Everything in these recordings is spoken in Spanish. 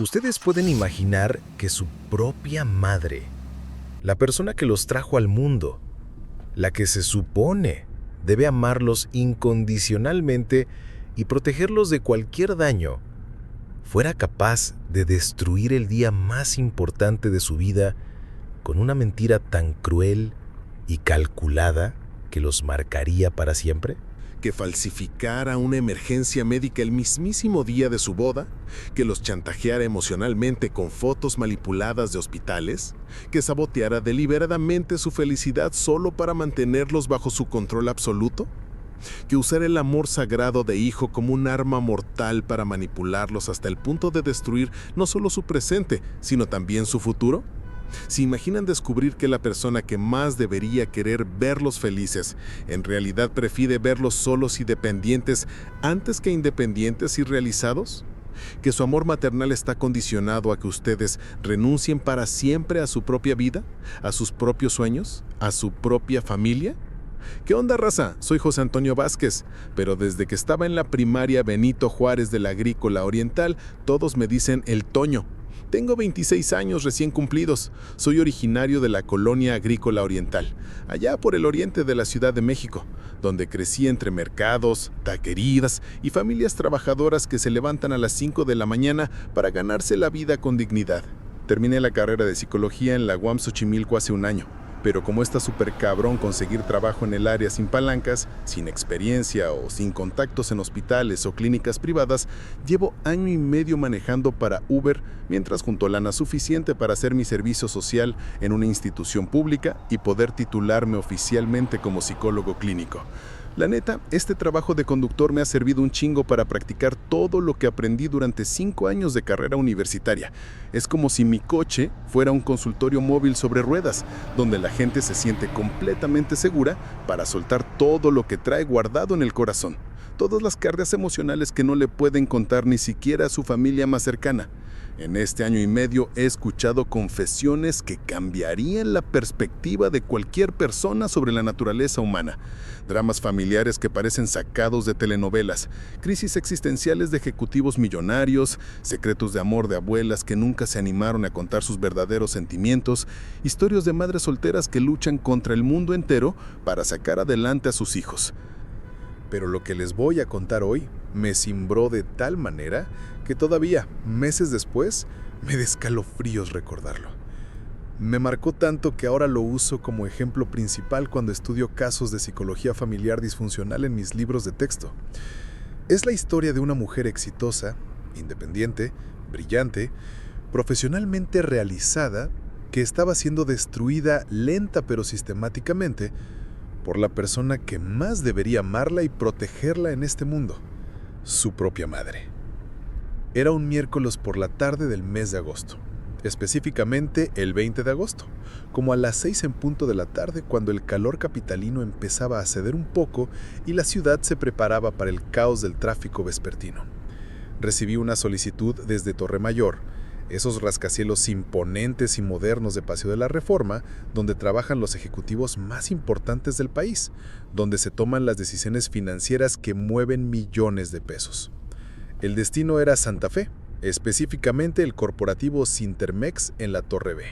Ustedes pueden imaginar que su propia madre, la persona que los trajo al mundo, la que se supone debe amarlos incondicionalmente y protegerlos de cualquier daño, fuera capaz de destruir el día más importante de su vida con una mentira tan cruel y calculada que los marcaría para siempre? Que falsificara una emergencia médica el mismísimo día de su boda, que los chantajeara emocionalmente con fotos manipuladas de hospitales, que saboteara deliberadamente su felicidad solo para mantenerlos bajo su control absoluto, que usara el amor sagrado de hijo como un arma mortal para manipularlos hasta el punto de destruir no solo su presente, sino también su futuro. ¿Se imaginan descubrir que la persona que más debería querer verlos felices, en realidad prefiere verlos solos y dependientes antes que independientes y realizados? ¿Que su amor maternal está condicionado a que ustedes renuncien para siempre a su propia vida, a sus propios sueños, a su propia familia? ¿Qué onda, raza? Soy José Antonio Vázquez, pero desde que estaba en la primaria Benito Juárez de la Agrícola Oriental, todos me dicen el Toño. Tengo 26 años recién cumplidos. Soy originario de la Colonia Agrícola Oriental, allá por el oriente de la Ciudad de México, donde crecí entre mercados, taquerías y familias trabajadoras que se levantan a las 5 de la mañana para ganarse la vida con dignidad. Terminé la carrera de psicología en la UAM Xochimilco hace un año, pero como está súper cabrón conseguir trabajo en el área sin palancas, sin experiencia o sin contactos en hospitales o clínicas privadas, llevo año y medio manejando para Uber mientras junto lana suficiente para hacer mi servicio social en una institución pública y poder titularme oficialmente como psicólogo clínico. La neta, este trabajo de conductor me ha servido un chingo para practicar todo lo que aprendí durante 5 años de carrera universitaria. Es como si mi coche fuera un consultorio móvil sobre ruedas, donde la gente se siente completamente segura para soltar todo lo que trae guardado en el corazón. Todas las cargas emocionales que no le pueden contar ni siquiera a su familia más cercana. En este año y medio he escuchado confesiones que cambiarían la perspectiva de cualquier persona sobre la naturaleza humana. Dramas familiares que parecen sacados de telenovelas, crisis existenciales de ejecutivos millonarios, secretos de amor de abuelas que nunca se animaron a contar sus verdaderos sentimientos, historias de madres solteras que luchan contra el mundo entero para sacar adelante a sus hijos. Pero lo que les voy a contar hoy me cimbró de tal manera que todavía, meses después, me da escalofríos recordarlo. Me marcó tanto que ahora lo uso como ejemplo principal cuando estudio casos de psicología familiar disfuncional en mis libros de texto. Es la historia de una mujer exitosa, independiente, brillante, profesionalmente realizada, que estaba siendo destruida lenta pero sistemáticamente por la persona que más debería amarla y protegerla en este mundo, su propia madre. Era un miércoles por la tarde del mes de agosto, específicamente el 20 de agosto, como a las 6 en punto de la tarde cuando el calor capitalino empezaba a ceder un poco y la ciudad se preparaba para el caos del tráfico vespertino. Recibí una solicitud desde Torremayor, esos rascacielos imponentes y modernos de Paseo de la Reforma, donde trabajan los ejecutivos más importantes del país, donde se toman las decisiones financieras que mueven millones de pesos. El destino era Santa Fe, específicamente el corporativo Cintermex en la Torre B.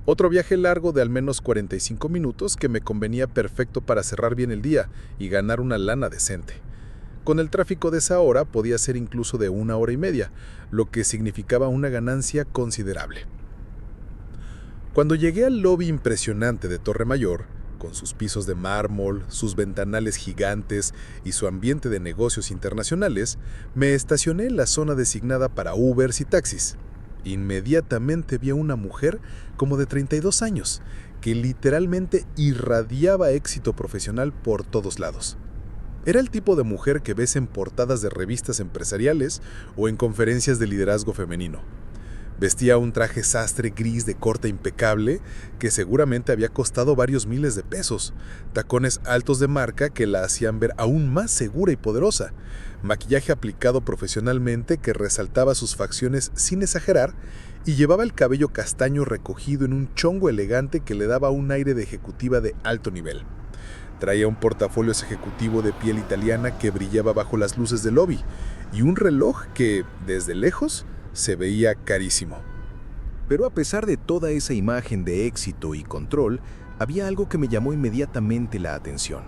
Otro viaje largo de al menos 45 minutos que me convenía perfecto para cerrar bien el día y ganar una lana decente. Con el tráfico de esa hora podía ser incluso de 1 hora y media, lo que significaba una ganancia considerable. Cuando llegué al lobby impresionante de Torre Mayor, con sus pisos de mármol, sus ventanales gigantes y su ambiente de negocios internacionales, me estacioné en la zona designada para Ubers y taxis. Inmediatamente vi a una mujer como de 32 años, que literalmente irradiaba éxito profesional por todos lados. Era el tipo de mujer que ves en portadas de revistas empresariales o en conferencias de liderazgo femenino. Vestía un traje sastre gris de corte impecable que seguramente había costado varios miles de pesos, tacones altos de marca que la hacían ver aún más segura y poderosa, maquillaje aplicado profesionalmente que resaltaba sus facciones sin exagerar y llevaba el cabello castaño recogido en un chongo elegante que le daba un aire de ejecutiva de alto nivel. Traía un portafolio ejecutivo de piel italiana que brillaba bajo las luces del lobby y un reloj que, desde lejos, Se veía carísimo. Pero a pesar de toda esa imagen de éxito y control, había algo que me llamó inmediatamente la atención.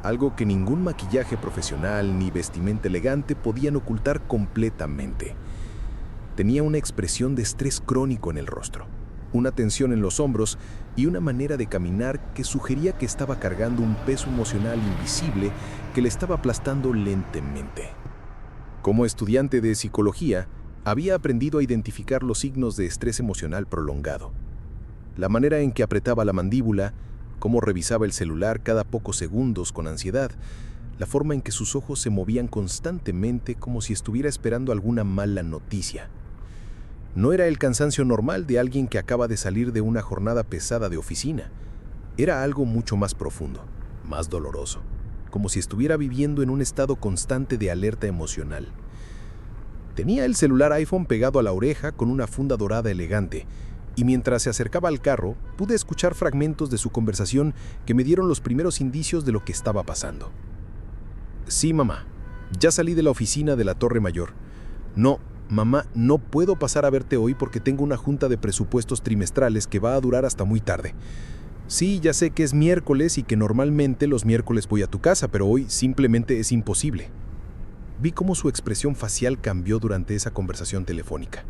Algo que ningún maquillaje profesional ni vestimenta elegante podían ocultar completamente. Tenía una expresión de estrés crónico en el rostro, una tensión en los hombros y una manera de caminar que sugería que estaba cargando un peso emocional invisible que le estaba aplastando lentamente. Como estudiante de psicología, había aprendido a identificar los signos de estrés emocional prolongado. La manera en que apretaba la mandíbula, cómo revisaba el celular cada pocos segundos con ansiedad, la forma en que sus ojos se movían constantemente como si estuviera esperando alguna mala noticia. No era el cansancio normal de alguien que acaba de salir de una jornada pesada de oficina. Era algo mucho más profundo, más doloroso, como si estuviera viviendo en un estado constante de alerta emocional. Tenía el celular iPhone pegado a la oreja con una funda dorada elegante, y mientras se acercaba al carro, pude escuchar fragmentos de su conversación que me dieron los primeros indicios de lo que estaba pasando. Sí, mamá, ya salí de la oficina de la Torre Mayor. No, mamá, no puedo pasar a verte hoy porque tengo una junta de presupuestos trimestrales que va a durar hasta muy tarde. Sí, ya sé que es miércoles y que normalmente los miércoles voy a tu casa, pero hoy simplemente es imposible. Vi cómo su expresión facial cambió durante esa conversación telefónica.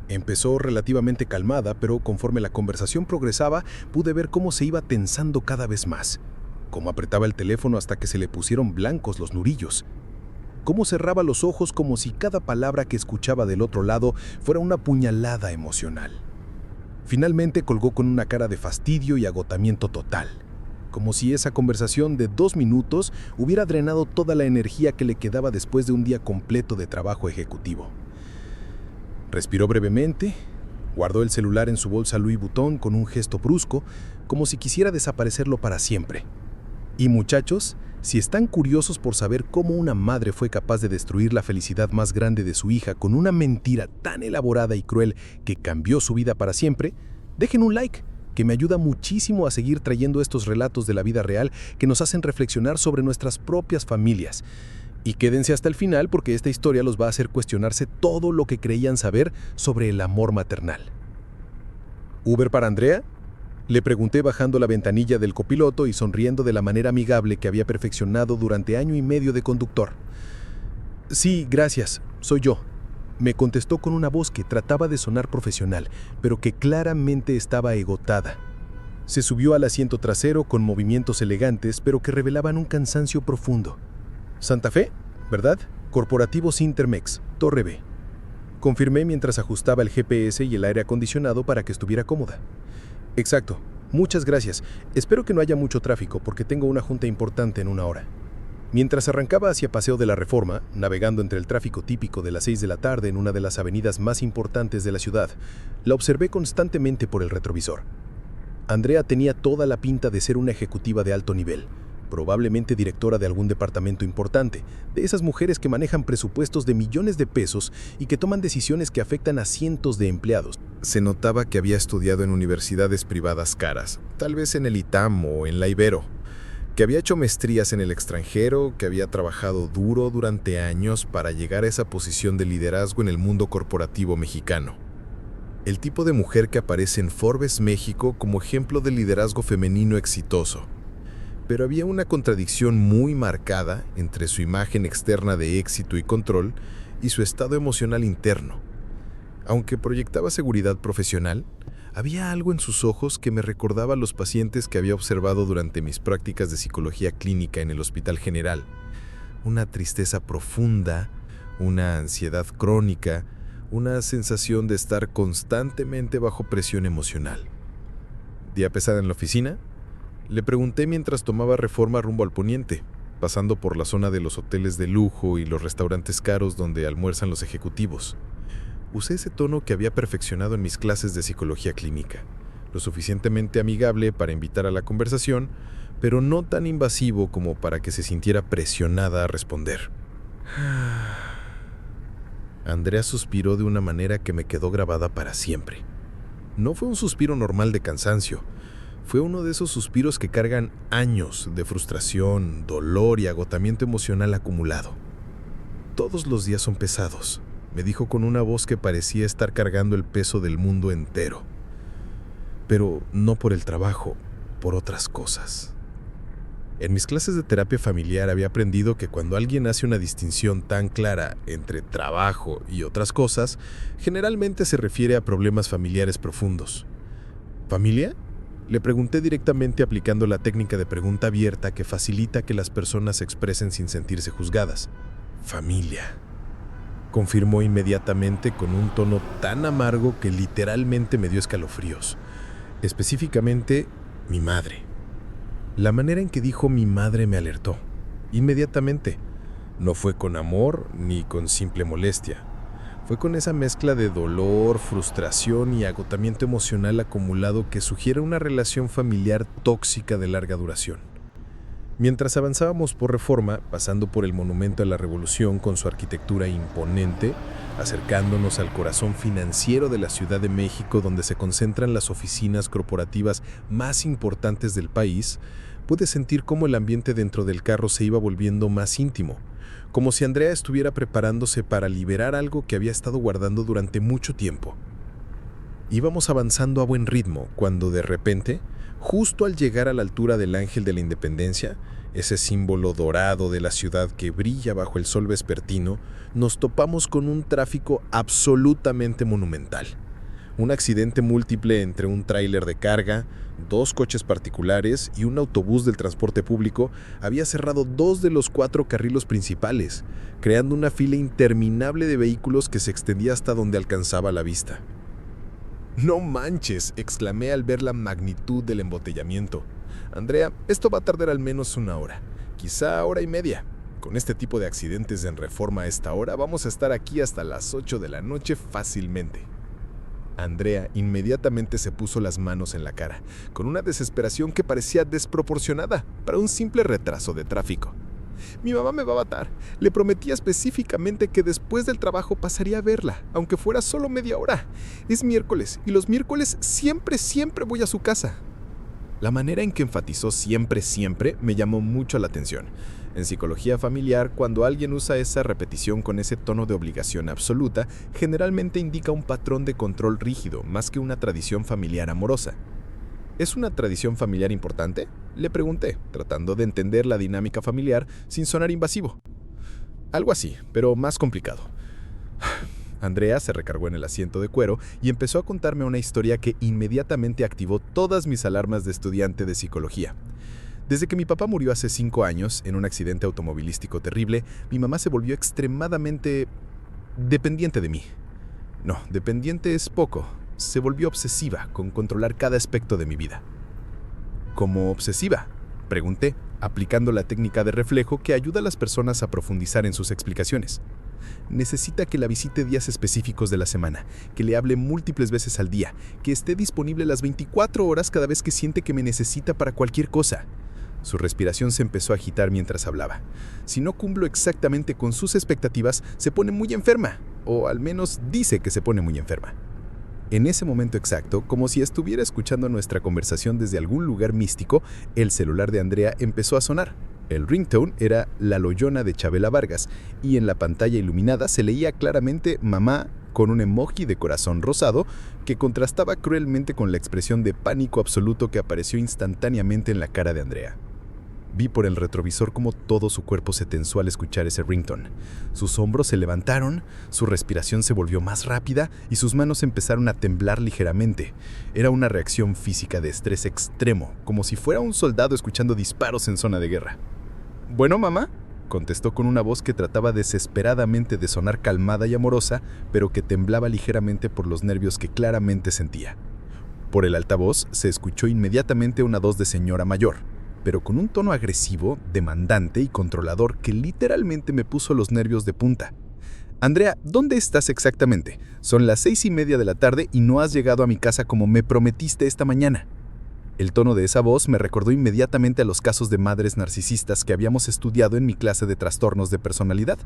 Empezó relativamente calmada, pero conforme la conversación progresaba, pude ver cómo se iba tensando cada vez más, cómo apretaba el teléfono hasta que se le pusieron blancos los nurillos, cómo cerraba los ojos como si cada palabra que escuchaba del otro lado fuera una puñalada emocional. Finalmente colgó con una cara de fastidio y agotamiento total, como si esa conversación de 2 minutos hubiera drenado toda la energía que le quedaba después de un día completo de trabajo ejecutivo. Respiró brevemente, guardó el celular en su bolsa Louis Vuitton con un gesto brusco, como si quisiera desaparecerlo para siempre. Y muchachos, si están curiosos por saber cómo una madre fue capaz de destruir la felicidad más grande de su hija con una mentira tan elaborada y cruel que cambió su vida para siempre, dejen un like, que me ayuda muchísimo a seguir trayendo estos relatos de la vida real que nos hacen reflexionar sobre nuestras propias familias. Y quédense hasta el final porque esta historia los va a hacer cuestionarse todo lo que creían saber sobre el amor maternal. ¿Uber para Andrea? Le pregunté bajando la ventanilla del copiloto y sonriendo de la manera amigable que había perfeccionado durante 1 año y medio de conductor. Sí, gracias, soy yo. Me contestó con una voz que trataba de sonar profesional, pero que claramente estaba agotada. Se subió al asiento trasero con movimientos elegantes, pero que revelaban un cansancio profundo. Santa Fe, ¿verdad? Corporativos Intermex, Torre B. Confirmé mientras ajustaba el GPS y el aire acondicionado para que estuviera cómoda. Exacto, muchas gracias. Espero que no haya mucho tráfico porque tengo una junta importante en 1 hora. Mientras arrancaba hacia Paseo de la Reforma, navegando entre el tráfico típico de las 6 de la tarde en una de las avenidas más importantes de la ciudad, la observé constantemente por el retrovisor. Andrea tenía toda la pinta de ser una ejecutiva de alto nivel, probablemente directora de algún departamento importante, de esas mujeres que manejan presupuestos de millones de pesos y que toman decisiones que afectan a cientos de empleados. Se notaba que había estudiado en universidades privadas caras, tal vez en el ITAM o en la Ibero, que había hecho maestrías en el extranjero, que había trabajado duro durante años para llegar a esa posición de liderazgo en el mundo corporativo mexicano. El tipo de mujer que aparece en Forbes México como ejemplo de liderazgo femenino exitoso. Pero había una contradicción muy marcada entre su imagen externa de éxito y control y su estado emocional interno. Aunque proyectaba seguridad profesional, había algo en sus ojos que me recordaba a los pacientes que había observado durante mis prácticas de psicología clínica en el Hospital General. Una tristeza profunda, una ansiedad crónica, una sensación de estar constantemente bajo presión emocional. ¿Día pesada en la oficina? Le pregunté mientras tomaba Reforma rumbo al poniente, pasando por la zona de los hoteles de lujo y los restaurantes caros donde almuerzan los ejecutivos. Usé ese tono que había perfeccionado en mis clases de psicología clínica, lo suficientemente amigable para invitar a la conversación, pero no tan invasivo como para que se sintiera presionada a responder. Andrea suspiró de una manera que me quedó grabada para siempre. No fue un suspiro normal de cansancio. Fue uno de esos suspiros que cargan años de frustración, dolor y agotamiento emocional acumulado. Todos los días son pesados, me dijo con una voz que parecía estar cargando el peso del mundo entero. Pero no por el trabajo, por otras cosas. En mis clases de terapia familiar había aprendido que cuando alguien hace una distinción tan clara entre trabajo y otras cosas, generalmente se refiere a problemas familiares profundos. ¿Familia? Le pregunté directamente aplicando la técnica de pregunta abierta que facilita que las personas se expresen sin sentirse juzgadas. Familia. Confirmó inmediatamente con un tono tan amargo que literalmente me dio escalofríos. Específicamente, mi madre. La manera en que dijo mi madre me alertó. Inmediatamente. No fue con amor ni con simple molestia. Fue con esa mezcla de dolor, frustración y agotamiento emocional acumulado que sugiere una relación familiar tóxica de larga duración. Mientras avanzábamos por Reforma, pasando por el Monumento a la Revolución con su arquitectura imponente, acercándonos al corazón financiero de la Ciudad de México donde se concentran las oficinas corporativas más importantes del país, pude sentir cómo el ambiente dentro del carro se iba volviendo más íntimo, como si Andrea estuviera preparándose para liberar algo que había estado guardando durante mucho tiempo. Íbamos avanzando a buen ritmo cuando de repente, justo al llegar a la altura del Ángel de la Independencia, ese símbolo dorado de la ciudad que brilla bajo el sol vespertino, nos topamos con un tráfico absolutamente monumental. Un accidente múltiple entre un tráiler de carga, 2 coches particulares y un autobús del transporte público había cerrado 2 de los 4 carriles principales, creando una fila interminable de vehículos que se extendía hasta donde alcanzaba la vista. «¡No manches!», exclamé al ver la magnitud del embotellamiento. «Andrea, esto va a tardar al menos 1 hora, quizá 1 hora y media. Con este tipo de accidentes en Reforma a esta hora vamos a estar aquí hasta las 8 de la noche fácilmente». Andrea inmediatamente se puso las manos en la cara, con una desesperación que parecía desproporcionada para un simple retraso de tráfico. «Mi mamá me va a matar. Le prometía específicamente que después del trabajo pasaría a verla, aunque fuera solo media hora. Es miércoles y los miércoles siempre voy a su casa». La manera en que enfatizó siempre me llamó mucho la atención. En psicología familiar, cuando alguien usa esa repetición con ese tono de obligación absoluta, generalmente indica un patrón de control rígido más que una tradición familiar amorosa. ¿Es una tradición familiar importante?, le pregunté, tratando de entender la dinámica familiar sin sonar invasivo. Algo así, pero más complicado. Andrea se recargó en el asiento de cuero y empezó a contarme una historia que inmediatamente activó todas mis alarmas de estudiante de psicología. Desde que mi papá murió hace 5 años en un accidente automovilístico terrible, mi mamá se volvió extremadamente dependiente de mí. No, dependiente es poco. Se volvió obsesiva con controlar cada aspecto de mi vida. ¿Cómo obsesiva?, pregunté, aplicando la técnica de reflejo que ayuda a las personas a profundizar en sus explicaciones. Necesita que la visite días específicos de la semana, que le hable múltiples veces al día, que esté disponible las 24 horas cada vez que siente que me necesita para cualquier cosa. Su respiración se empezó a agitar mientras hablaba. Si no cumplo exactamente con sus expectativas, se pone muy enferma, o al menos dice que se pone muy enferma. En ese momento exacto, como si estuviera escuchando nuestra conversación desde algún lugar místico, el celular de Andrea empezó a sonar. El ringtone era La Loyona de Chabela Vargas, y en la pantalla iluminada se leía claramente «Mamá», con un emoji de corazón rosado que contrastaba cruelmente con la expresión de pánico absoluto que apareció instantáneamente en la cara de Andrea. Vi por el retrovisor cómo todo su cuerpo se tensó al escuchar ese ringtone. Sus hombros se levantaron, su respiración se volvió más rápida y sus manos empezaron a temblar ligeramente. Era una reacción física de estrés extremo, como si fuera un soldado escuchando disparos en zona de guerra. «¿Bueno, mamá?», contestó con una voz que trataba desesperadamente de sonar calmada y amorosa, pero que temblaba ligeramente por los nervios que claramente sentía. Por el altavoz se escuchó inmediatamente una voz de señora mayor, pero con un tono agresivo, demandante y controlador que literalmente me puso los nervios de punta. «Andrea, ¿dónde estás exactamente? Son las 6:30 de la tarde y no has llegado a mi casa como me prometiste esta mañana». El tono de esa voz me recordó inmediatamente a los casos de madres narcisistas que habíamos estudiado en mi clase de trastornos de personalidad.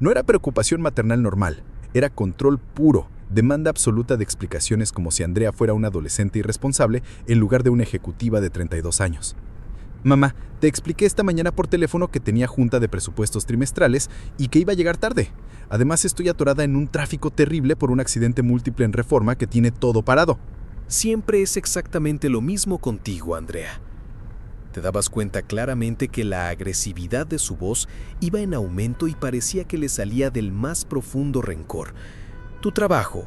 No era preocupación maternal normal, era control puro, demanda absoluta de explicaciones como si Andrea fuera una adolescente irresponsable en lugar de una ejecutiva de 32 años. Mamá, te expliqué esta mañana por teléfono que tenía junta de presupuestos trimestrales y que iba a llegar tarde. Además, estoy atorada en un tráfico terrible por un accidente múltiple en Reforma que tiene todo parado. Siempre es exactamente lo mismo contigo, Andrea. Te dabas cuenta claramente que la agresividad de su voz iba en aumento y parecía que le salía del más profundo rencor. Tu trabajo,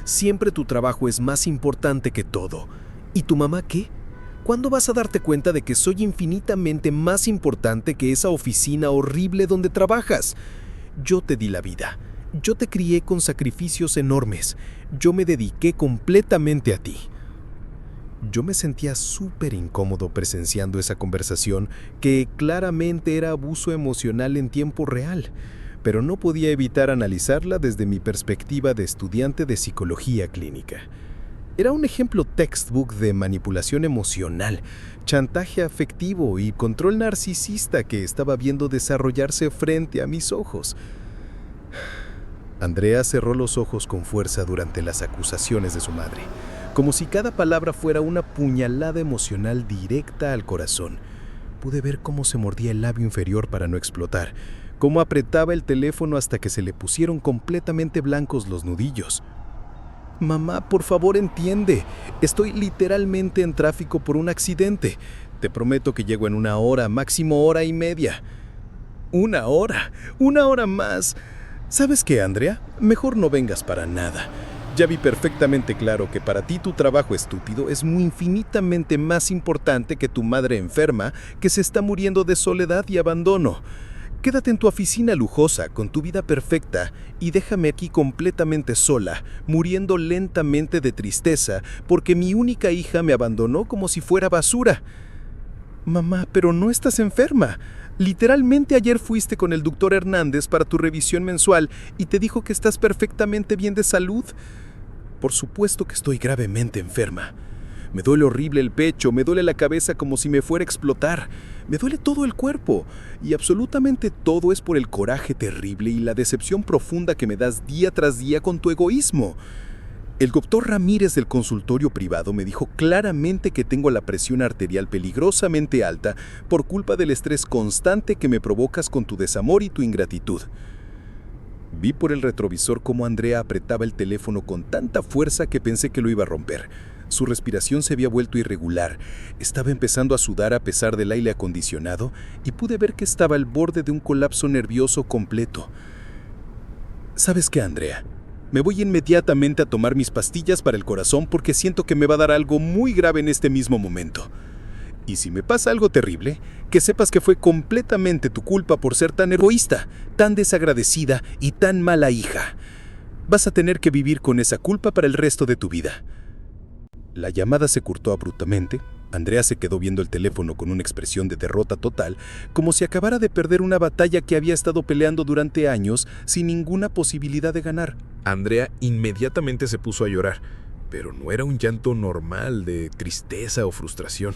siempre tu trabajo es más importante que todo. ¿Y tu mamá qué? ¿Cuándo vas a darte cuenta de que soy infinitamente más importante que esa oficina horrible donde trabajas? Yo te di la vida. Yo te crié con sacrificios enormes. Yo me dediqué completamente a ti. Yo me sentía súper incómodo presenciando esa conversación que claramente era abuso emocional en tiempo real, pero no podía evitar analizarla desde mi perspectiva de estudiante de psicología clínica. Era un ejemplo textbook de manipulación emocional, chantaje afectivo y control narcisista que estaba viendo desarrollarse frente a mis ojos. Andrea cerró los ojos con fuerza durante las acusaciones de su madre, como si cada palabra fuera una puñalada emocional directa al corazón. Pude ver cómo se mordía el labio inferior para no explotar, cómo apretaba el teléfono hasta que se le pusieron completamente blancos los nudillos. Mamá, por favor, entiende. Estoy literalmente en tráfico por un accidente. Te prometo que llego en 1 hora, máximo 1 hora y media. 1 hora más. ¿Sabes qué, Andrea? Mejor no vengas para nada. Ya vi perfectamente claro que para ti tu trabajo estúpido es muy infinitamente más importante que tu madre enferma que se está muriendo de soledad y abandono. Quédate en tu oficina lujosa, con tu vida perfecta, y déjame aquí completamente sola, muriendo lentamente de tristeza, porque mi única hija me abandonó como si fuera basura. Mamá, pero no estás enferma. Literalmente ayer fuiste con el doctor Hernández para tu revisión mensual y te dijo que estás perfectamente bien de salud. Por supuesto que estoy gravemente enferma. Me duele horrible el pecho, me duele la cabeza como si me fuera a explotar. Me duele todo el cuerpo. Y absolutamente todo es por el coraje terrible y la decepción profunda que me das día tras día con tu egoísmo. El doctor Ramírez del consultorio privado me dijo claramente que tengo la presión arterial peligrosamente alta por culpa del estrés constante que me provocas con tu desamor y tu ingratitud. Vi por el retrovisor cómo Andrea apretaba el teléfono con tanta fuerza que pensé que lo iba a romper. Su respiración se había vuelto irregular, estaba empezando a sudar a pesar del aire acondicionado y pude ver que estaba al borde de un colapso nervioso completo. ¿Sabes qué, Andrea? Me voy inmediatamente a tomar mis pastillas para el corazón porque siento que me va a dar algo muy grave en este mismo momento. Y si me pasa algo terrible, que sepas que fue completamente tu culpa por ser tan egoísta, tan desagradecida y tan mala hija. Vas a tener que vivir con esa culpa para el resto de tu vida. La llamada se cortó abruptamente. Andrea se quedó viendo el teléfono con una expresión de derrota total, como si acabara de perder una batalla que había estado peleando durante años sin ninguna posibilidad de ganar. Andrea inmediatamente se puso a llorar, pero no era un llanto normal de tristeza o frustración.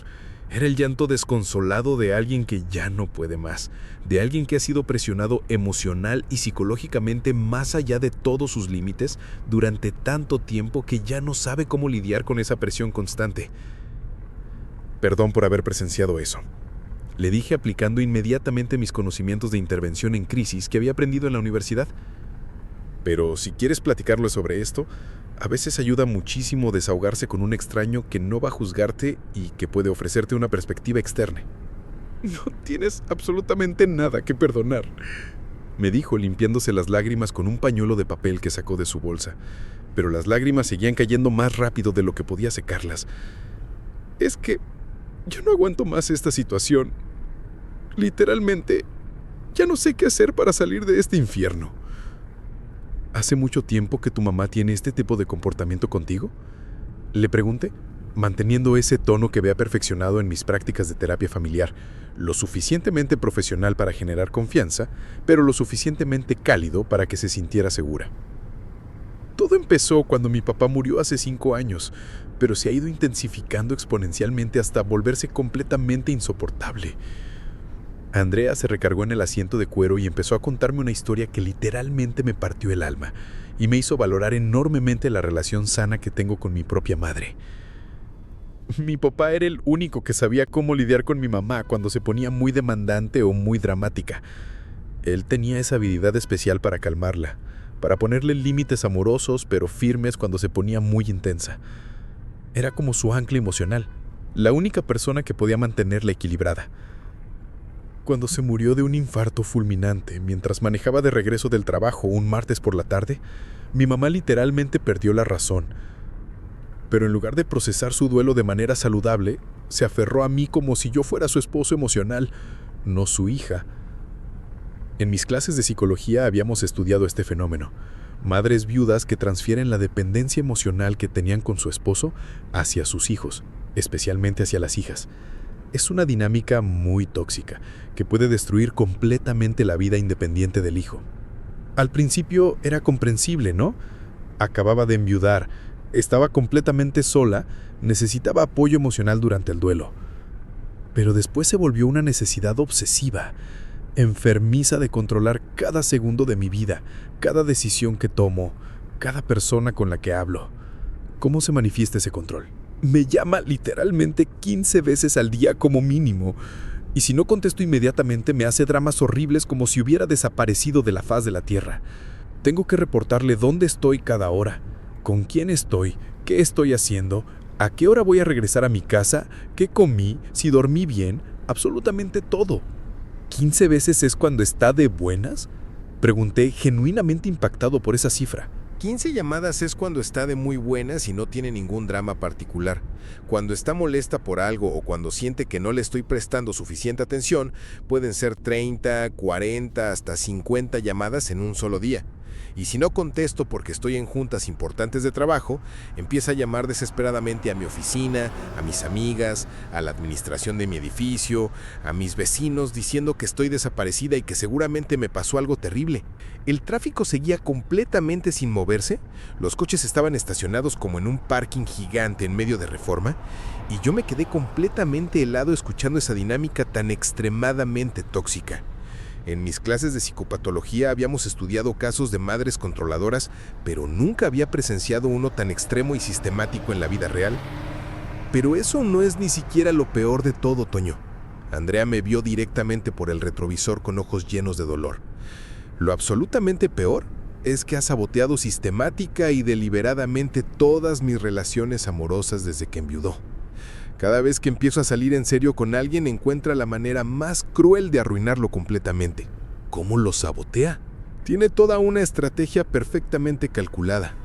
Era el llanto desconsolado de alguien que ya no puede más, de alguien que ha sido presionado emocional y psicológicamente más allá de todos sus límites durante tanto tiempo que ya no sabe cómo lidiar con esa presión constante. Perdón por haber presenciado eso. Le dije aplicando inmediatamente mis conocimientos de intervención en crisis que había aprendido en la universidad. Pero si quieres platicarlo sobre esto, a veces ayuda muchísimo desahogarse con un extraño que no va a juzgarte y que puede ofrecerte una perspectiva externa. No tienes absolutamente nada que perdonar, me dijo limpiándose las lágrimas con un pañuelo de papel que sacó de su bolsa. Pero las lágrimas seguían cayendo más rápido de lo que podía secarlas. Es que yo no aguanto más esta situación. Literalmente, ya no sé qué hacer para salir de este infierno. ¿Hace mucho tiempo que tu mamá tiene este tipo de comportamiento contigo?, le pregunté, manteniendo ese tono que había perfeccionado en mis prácticas de terapia familiar, lo suficientemente profesional para generar confianza, pero lo suficientemente cálido para que se sintiera segura. Todo empezó cuando mi papá murió hace 5 años, pero se ha ido intensificando exponencialmente hasta volverse completamente insoportable. Andrea se recargó en el asiento de cuero y empezó a contarme una historia que literalmente me partió el alma y me hizo valorar enormemente la relación sana que tengo con mi propia madre. Mi papá era el único que sabía cómo lidiar con mi mamá cuando se ponía muy demandante o muy dramática. Él tenía esa habilidad especial para calmarla, para ponerle límites amorosos pero firmes cuando se ponía muy intensa. Era como su ancla emocional, la única persona que podía mantenerla equilibrada. Cuando se murió de un infarto fulminante mientras manejaba de regreso del trabajo un martes por la tarde, mi mamá literalmente perdió la razón. Pero en lugar de procesar su duelo de manera saludable, se aferró a mí como si yo fuera su esposo emocional, no su hija. En mis clases de psicología habíamos estudiado este fenómeno. Madres viudas que transfieren la dependencia emocional que tenían con su esposo hacia sus hijos, especialmente hacia las hijas. Es una dinámica muy tóxica, que puede destruir completamente la vida independiente del hijo. Al principio era comprensible, ¿no? Acababa de enviudar, estaba completamente sola, necesitaba apoyo emocional durante el duelo. Pero después se volvió una necesidad obsesiva, enfermiza de controlar cada segundo de mi vida, cada decisión que tomo, cada persona con la que hablo. ¿Cómo se manifiesta ese control? Me llama literalmente 15 veces al día como mínimo. Y si no contesto inmediatamente me hace dramas horribles como si hubiera desaparecido de la faz de la tierra. Tengo que reportarle dónde estoy cada hora, con quién estoy, qué estoy haciendo, a qué hora voy a regresar a mi casa, qué comí, si dormí bien, absolutamente todo. ¿15 veces es cuando está de buenas? Pregunté, genuinamente impactado por esa cifra. 15 llamadas es cuando está de muy buenas y no tiene ningún drama particular. Cuando está molesta por algo o cuando siente que no le estoy prestando suficiente atención, pueden ser 30, 40, hasta 50 llamadas en un solo día. Y si no contesto porque estoy en juntas importantes de trabajo, empieza a llamar desesperadamente a mi oficina, a mis amigas, a la administración de mi edificio, a mis vecinos diciendo que estoy desaparecida y que seguramente me pasó algo terrible. El tráfico seguía completamente sin moverse, los coches estaban estacionados como en un parking gigante en medio de Reforma, y yo me quedé completamente helado escuchando esa dinámica tan extremadamente tóxica. En mis clases de psicopatología habíamos estudiado casos de madres controladoras, pero nunca había presenciado uno tan extremo y sistemático en la vida real. Pero eso no es ni siquiera lo peor de todo, Toño. Andrea me vio directamente por el retrovisor con ojos llenos de dolor. Lo absolutamente peor es que ha saboteado sistemática y deliberadamente todas mis relaciones amorosas desde que enviudó. Cada vez que empiezo a salir en serio con alguien, encuentra la manera más cruel de arruinarlo completamente. ¿Cómo lo sabotea? Tiene toda una estrategia perfectamente calculada.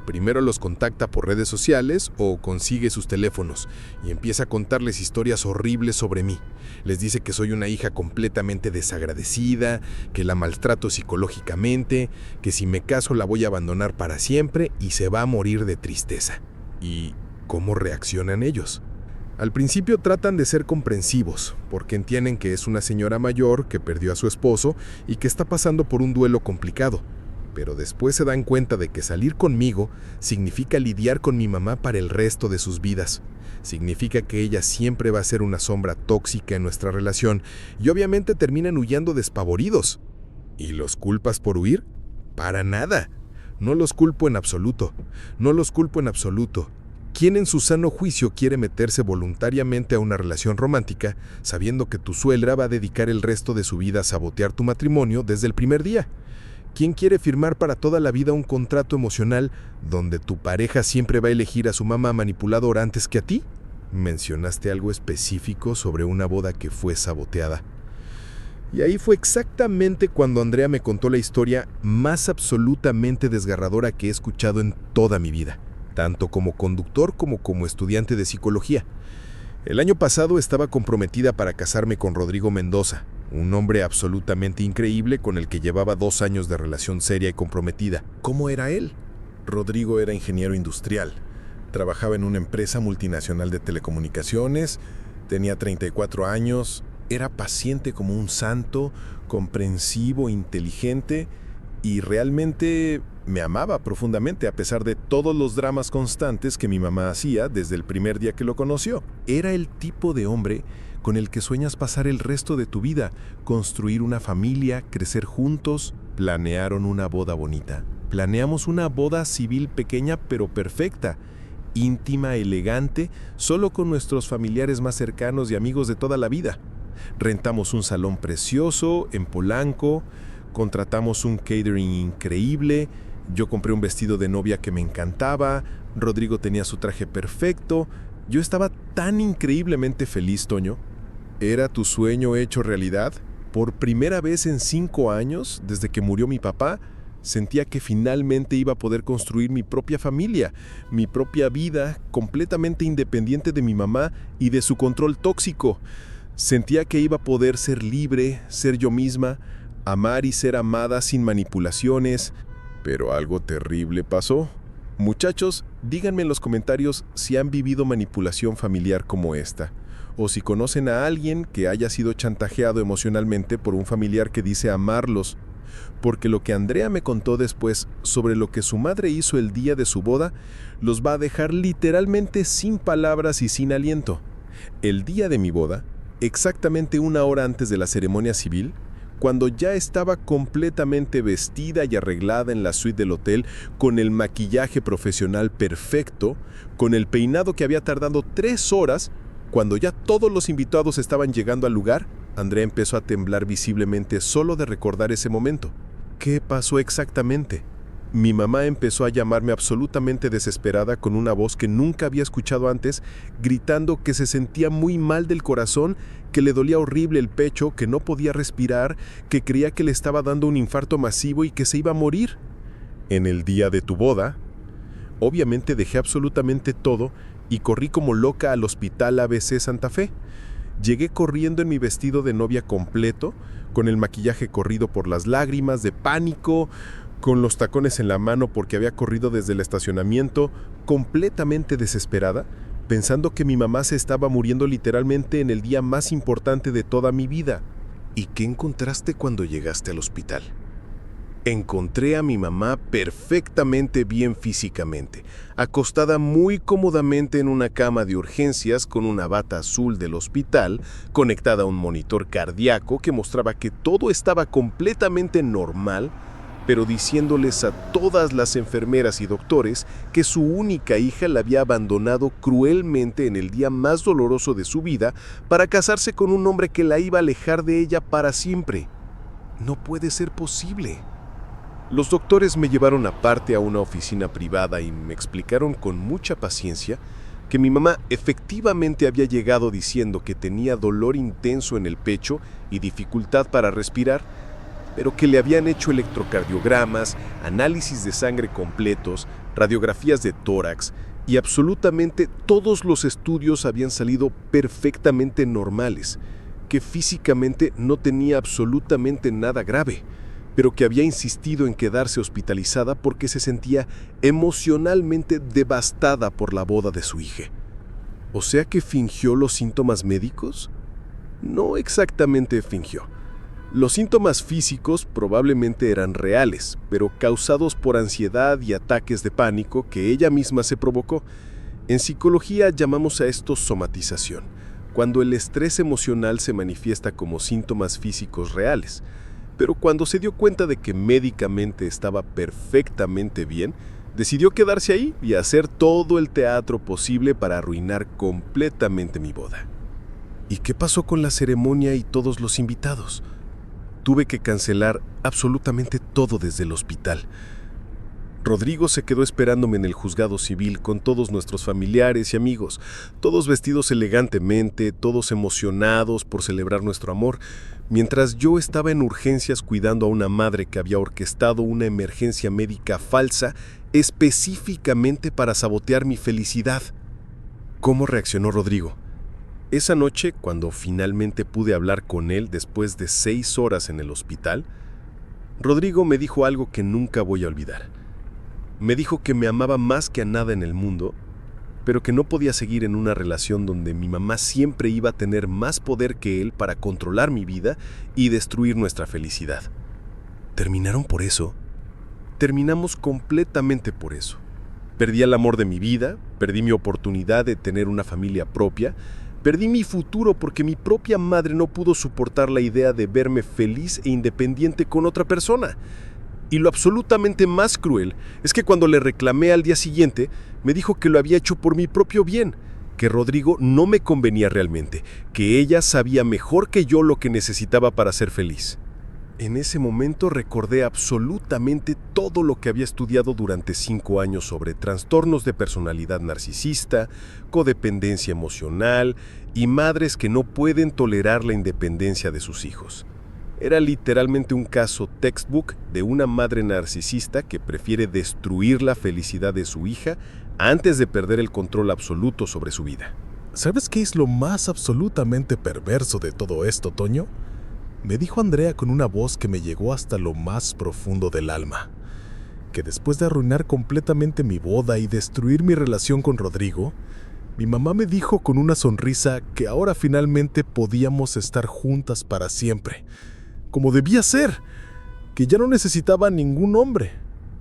Primero los contacta por redes sociales o consigue sus teléfonos y empieza a contarles historias horribles sobre mí. Les dice que soy una hija completamente desagradecida, que la maltrato psicológicamente, que si me caso la voy a abandonar para siempre y se va a morir de tristeza. ¿Y cómo reaccionan ellos? Al principio tratan de ser comprensivos, porque entienden que es una señora mayor que perdió a su esposo y que está pasando por un duelo complicado. Pero después se dan cuenta de que salir conmigo significa lidiar con mi mamá para el resto de sus vidas. Significa que ella siempre va a ser una sombra tóxica en nuestra relación y obviamente terminan huyendo despavoridos. ¿Y los culpas por huir? Para nada. No los culpo en absoluto. No los culpo en absoluto. ¿Quién en su sano juicio quiere meterse voluntariamente a una relación romántica sabiendo que tu suegra va a dedicar el resto de su vida a sabotear tu matrimonio desde el primer día? ¿Quién quiere firmar para toda la vida un contrato emocional donde tu pareja siempre va a elegir a su mamá manipuladora antes que a ti? Mencionaste algo específico sobre una boda que fue saboteada. Y ahí fue exactamente cuando Andrea me contó la historia más absolutamente desgarradora que he escuchado en toda mi vida, tanto como conductor como estudiante de psicología. El año pasado estaba comprometida para casarme con Rodrigo Mendoza, un hombre absolutamente increíble con el que llevaba 2 años de relación seria y comprometida. ¿Cómo era él? Rodrigo era ingeniero industrial, trabajaba en una empresa multinacional de telecomunicaciones, tenía 34 años, era paciente como un santo, comprensivo, inteligente y realmente me amaba profundamente a pesar de todos los dramas constantes que mi mamá hacía desde el primer día que lo conoció. Era el tipo de hombre con el que sueñas pasar el resto de tu vida, construir una familia, crecer juntos. Planearon una boda bonita. Planeamos una boda civil pequeña pero perfecta. íntima, elegante, solo con nuestros familiares más cercanos y amigos de toda la vida. Rentamos un salón precioso en Polanco, contratamos un catering increíble, yo compré un vestido de novia que me encantaba, Rodrigo tenía su traje perfecto, yo estaba tan increíblemente feliz, Toño. ¿Era tu sueño hecho realidad? Por primera vez en 5 años, desde que murió mi papá, sentía que finalmente iba a poder construir mi propia familia, mi propia vida, completamente independiente de mi mamá y de su control tóxico. Sentía que iba a poder ser libre, ser yo misma, amar y ser amada sin manipulaciones. Pero algo terrible pasó. Muchachos, díganme en los comentarios si han vivido manipulación familiar como esta, o si conocen a alguien que haya sido chantajeado emocionalmente por un familiar que dice amarlos. Porque lo que Andrea me contó después sobre lo que su madre hizo el día de su boda, los va a dejar literalmente sin palabras y sin aliento. El día de mi boda, exactamente 1 hora antes de la ceremonia civil, cuando ya estaba completamente vestida y arreglada en la suite del hotel, con el maquillaje profesional perfecto, con el peinado que había tardado 3 horas, cuando ya todos los invitados estaban llegando al lugar, Andrea empezó a temblar visiblemente solo de recordar ese momento. ¿Qué pasó exactamente? Mi mamá empezó a llamarme absolutamente desesperada con una voz que nunca había escuchado antes, gritando que se sentía muy mal del corazón, que le dolía horrible el pecho, que no podía respirar, que creía que le estaba dando un infarto masivo y que se iba a morir. En el día de tu boda, obviamente dejé absolutamente todo y corrí como loca al hospital ABC Santa Fe. Llegué corriendo en mi vestido de novia completo, con el maquillaje corrido por las lágrimas de pánico, con los tacones en la mano porque había corrido desde el estacionamiento, completamente desesperada, pensando que mi mamá se estaba muriendo literalmente en el día más importante de toda mi vida. ¿Y qué encontraste cuando llegaste al hospital? Encontré a mi mamá perfectamente bien físicamente, acostada muy cómodamente en una cama de urgencias con una bata azul del hospital, conectada a un monitor cardíaco que mostraba que todo estaba completamente normal, pero diciéndoles a todas las enfermeras y doctores que su única hija la había abandonado cruelmente en el día más doloroso de su vida para casarse con un hombre que la iba a alejar de ella para siempre. No puede ser posible. Los doctores me llevaron aparte a una oficina privada y me explicaron con mucha paciencia que mi mamá efectivamente había llegado diciendo que tenía dolor intenso en el pecho y dificultad para respirar, pero que le habían hecho electrocardiogramas, análisis de sangre completos, radiografías de tórax y absolutamente todos los estudios habían salido perfectamente normales, que físicamente no tenía absolutamente nada grave, pero que había insistido en quedarse hospitalizada porque se sentía emocionalmente devastada por la boda de su hija. ¿O sea que fingió los síntomas médicos? No exactamente fingió. Los síntomas físicos probablemente eran reales, pero causados por ansiedad y ataques de pánico que ella misma se provocó. En psicología llamamos a esto somatización, cuando el estrés emocional se manifiesta como síntomas físicos reales. Pero cuando se dio cuenta de que médicamente estaba perfectamente bien, decidió quedarse ahí y hacer todo el teatro posible para arruinar completamente mi boda. ¿Y qué pasó con la ceremonia y todos los invitados? Tuve que cancelar absolutamente todo desde el hospital. Rodrigo se quedó esperándome en el juzgado civil con todos nuestros familiares y amigos, todos vestidos elegantemente, todos emocionados por celebrar nuestro amor, mientras yo estaba en urgencias cuidando a una madre que había orquestado una emergencia médica falsa específicamente para sabotear mi felicidad. ¿Cómo reaccionó Rodrigo? Esa noche, cuando finalmente pude hablar con él después de 6 horas en el hospital, Rodrigo me dijo algo que nunca voy a olvidar. Me dijo que me amaba más que a nada en el mundo, pero que no podía seguir en una relación donde mi mamá siempre iba a tener más poder que él para controlar mi vida y destruir nuestra felicidad. ¿Terminaron por eso? Terminamos completamente por eso. Perdí el amor de mi vida, perdí mi oportunidad de tener una familia propia, perdí mi futuro porque mi propia madre no pudo soportar la idea de verme feliz e independiente con otra persona. Y lo absolutamente más cruel es que cuando le reclamé al día siguiente, me dijo que lo había hecho por mi propio bien, que Rodrigo no me convenía realmente, que ella sabía mejor que yo lo que necesitaba para ser feliz. En ese momento recordé absolutamente todo lo que había estudiado durante 5 años sobre trastornos de personalidad narcisista, codependencia emocional y madres que no pueden tolerar la independencia de sus hijos. Era literalmente un caso textbook de una madre narcisista que prefiere destruir la felicidad de su hija antes de perder el control absoluto sobre su vida. ¿Sabes qué es lo más absolutamente perverso de todo esto, Toño? Me dijo Andrea con una voz que me llegó hasta lo más profundo del alma, que después de arruinar completamente mi boda y destruir mi relación con Rodrigo, mi mamá me dijo con una sonrisa que ahora finalmente podíamos estar juntas para siempre, como debía ser, que ya no necesitaba ningún hombre,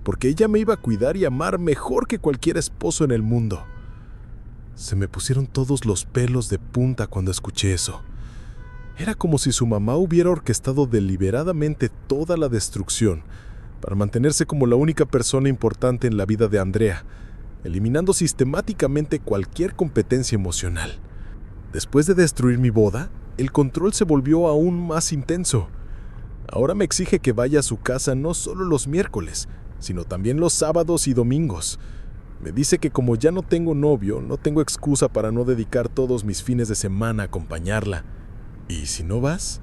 porque ella me iba a cuidar y amar mejor que cualquier esposo en el mundo. Se me pusieron todos los pelos de punta cuando escuché eso. Era como si su mamá hubiera orquestado deliberadamente toda la destrucción para mantenerse como la única persona importante en la vida de Andrea, eliminando sistemáticamente cualquier competencia emocional. Después de destruir mi boda, el control se volvió aún más intenso. Ahora me exige que vaya a su casa no solo los miércoles, sino también los sábados y domingos. Me dice que como ya no tengo novio, no tengo excusa para no dedicar todos mis fines de semana a acompañarla. ¿Y si no vas?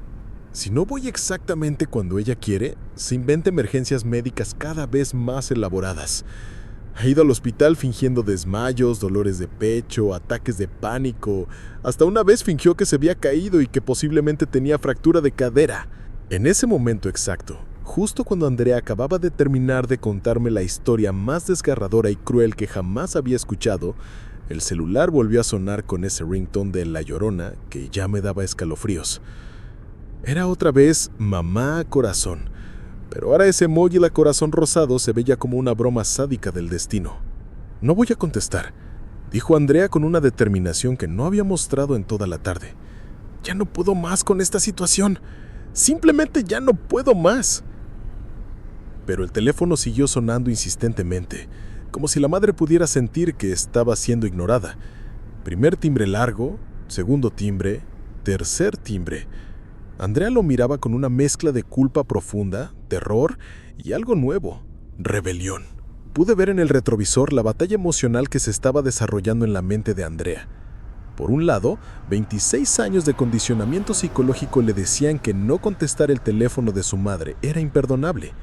Si no voy exactamente cuando ella quiere, se inventa emergencias médicas cada vez más elaboradas. Ha ido al hospital fingiendo desmayos, dolores de pecho, ataques de pánico. Hasta una vez fingió que se había caído y que posiblemente tenía fractura de cadera. En ese momento exacto, justo cuando Andrea acababa de terminar de contarme la historia más desgarradora y cruel que jamás había escuchado, el celular volvió a sonar con ese ringtone de La Llorona que ya me daba escalofríos. Era otra vez Mamá Corazón, pero ahora ese emoji la corazón rosado se veía como una broma sádica del destino. No voy a contestar, dijo Andrea con una determinación que no había mostrado en toda la tarde. Ya no puedo más con esta situación. Simplemente ya no puedo más. Pero el teléfono siguió sonando insistentemente, como si la madre pudiera sentir que estaba siendo ignorada. Primer timbre largo, segundo timbre, tercer timbre. Andrea lo miraba con una mezcla de culpa profunda, terror y algo nuevo, rebelión. Pude ver en el retrovisor la batalla emocional que se estaba desarrollando en la mente de Andrea. Por un lado, 26 años de condicionamiento psicológico le decían que no contestar el teléfono de su madre era imperdonable.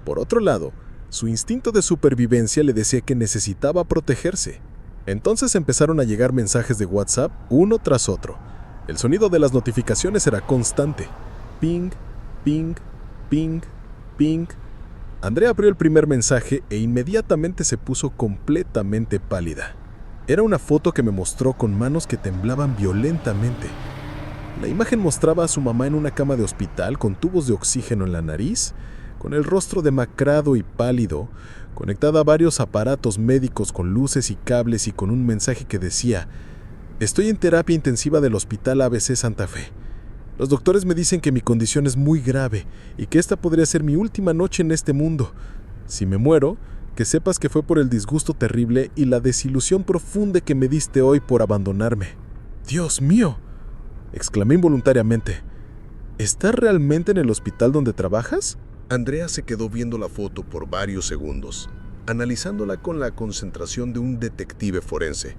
Por otro lado, su instinto de supervivencia le decía que necesitaba protegerse. Entonces empezaron a llegar mensajes de WhatsApp uno tras otro. El sonido de las notificaciones era constante. Ping, ping, ping, ping. Andrea abrió el primer mensaje e inmediatamente se puso completamente pálida. Era una foto que me mostró con manos que temblaban violentamente. La imagen mostraba a su mamá en una cama de hospital con tubos de oxígeno en la nariz, con el rostro demacrado y pálido, conectada a varios aparatos médicos con luces y cables y con un mensaje que decía: «Estoy en terapia intensiva del Hospital ABC Santa Fe. Los doctores me dicen que mi condición es muy grave y que esta podría ser mi última noche en este mundo. Si me muero, que sepas que fue por el disgusto terrible y la desilusión profunda que me diste hoy por abandonarme». «¡Dios mío!», exclamé involuntariamente. «¿Estás realmente en el hospital donde trabajas?». Andrea se quedó viendo la foto por varios segundos, analizándola con la concentración de un detective forense.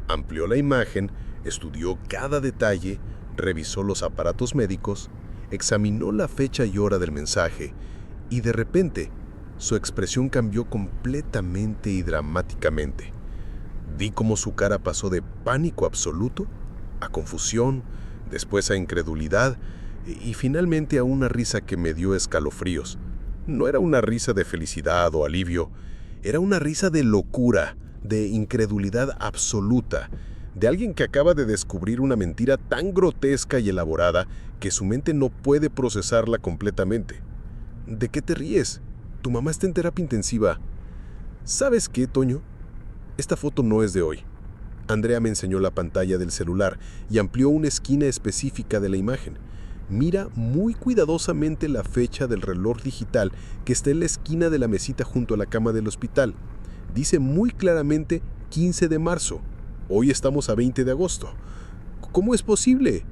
Amplió la imagen, estudió cada detalle, revisó los aparatos médicos, examinó la fecha y hora del mensaje, y de repente, su expresión cambió completamente y dramáticamente. Vi cómo su cara pasó de pánico absoluto a confusión, después a incredulidad y finalmente a una risa que me dio escalofríos. No era una risa de felicidad o alivio, era una risa de locura, de incredulidad absoluta, de alguien que acaba de descubrir una mentira tan grotesca y elaborada que su mente no puede procesarla completamente. ¿De qué te ríes? Tu mamá está en terapia intensiva. ¿Sabes qué, Toño? Esta foto no es de hoy. Andrea me enseñó la pantalla del celular y amplió una esquina específica de la imagen. Mira muy cuidadosamente la fecha del reloj digital que está en la esquina de la mesita junto a la cama del hospital. Dice muy claramente 15 de marzo. Hoy estamos a 20 de agosto. ¿Cómo es posible?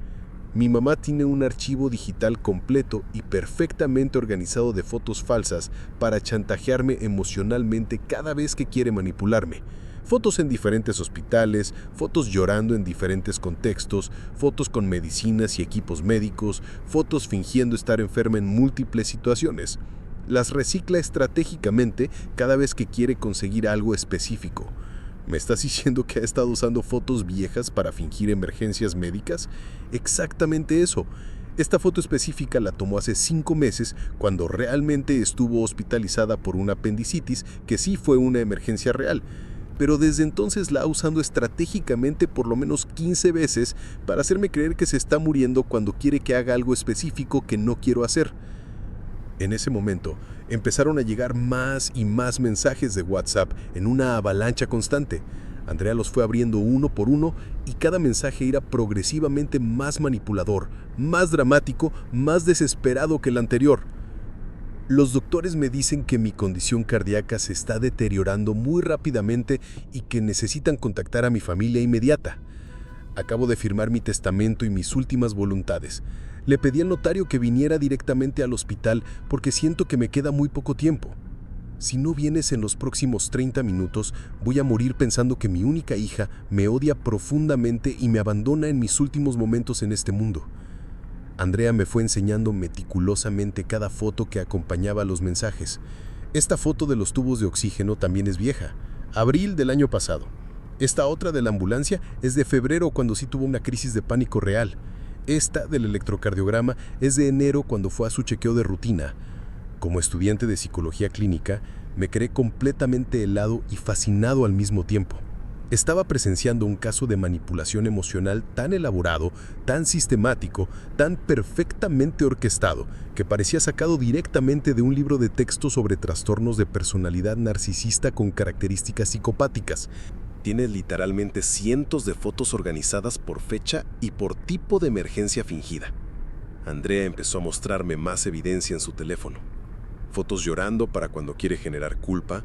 Mi mamá tiene un archivo digital completo y perfectamente organizado de fotos falsas para chantajearme emocionalmente cada vez que quiere manipularme. Fotos en diferentes hospitales, fotos llorando en diferentes contextos, fotos con medicinas y equipos médicos, fotos fingiendo estar enferma en múltiples situaciones. Las recicla estratégicamente cada vez que quiere conseguir algo específico. ¿Me estás diciendo que ha estado usando fotos viejas para fingir emergencias médicas? Exactamente eso. Esta foto específica la tomó hace 5 meses cuando realmente estuvo hospitalizada por una apendicitis que sí fue una emergencia real. Pero desde entonces la ha usado estratégicamente por lo menos 15 veces para hacerme creer que se está muriendo cuando quiere que haga algo específico que no quiero hacer. En ese momento, empezaron a llegar más y más mensajes de WhatsApp en una avalancha constante. Andrea los fue abriendo uno por uno y cada mensaje era progresivamente más manipulador, más dramático, más desesperado que el anterior. Los doctores me dicen que mi condición cardíaca se está deteriorando muy rápidamente y que necesitan contactar a mi familia inmediata. Acabo de firmar mi testamento y mis últimas voluntades. Le pedí al notario que viniera directamente al hospital porque siento que me queda muy poco tiempo. Si no vienes en los próximos 30 minutos, voy a morir pensando que mi única hija me odia profundamente y me abandona en mis últimos momentos en este mundo. Andrea me fue enseñando meticulosamente cada foto que acompañaba a los mensajes. Esta foto de los tubos de oxígeno también es vieja, abril del año pasado. Esta otra de la ambulancia es de febrero cuando sí tuvo una crisis de pánico real. Esta del electrocardiograma es de enero cuando fue a su chequeo de rutina. Como estudiante de psicología clínica, me quedé completamente helado y fascinado al mismo tiempo. Estaba presenciando un caso de manipulación emocional tan elaborado, tan sistemático, tan perfectamente orquestado, que parecía sacado directamente de un libro de texto sobre trastornos de personalidad narcisista con características psicopáticas. Tienes literalmente cientos de fotos organizadas por fecha y por tipo de emergencia fingida. Andrea empezó a mostrarme más evidencia en su teléfono. Fotos llorando para cuando quiere generar culpa,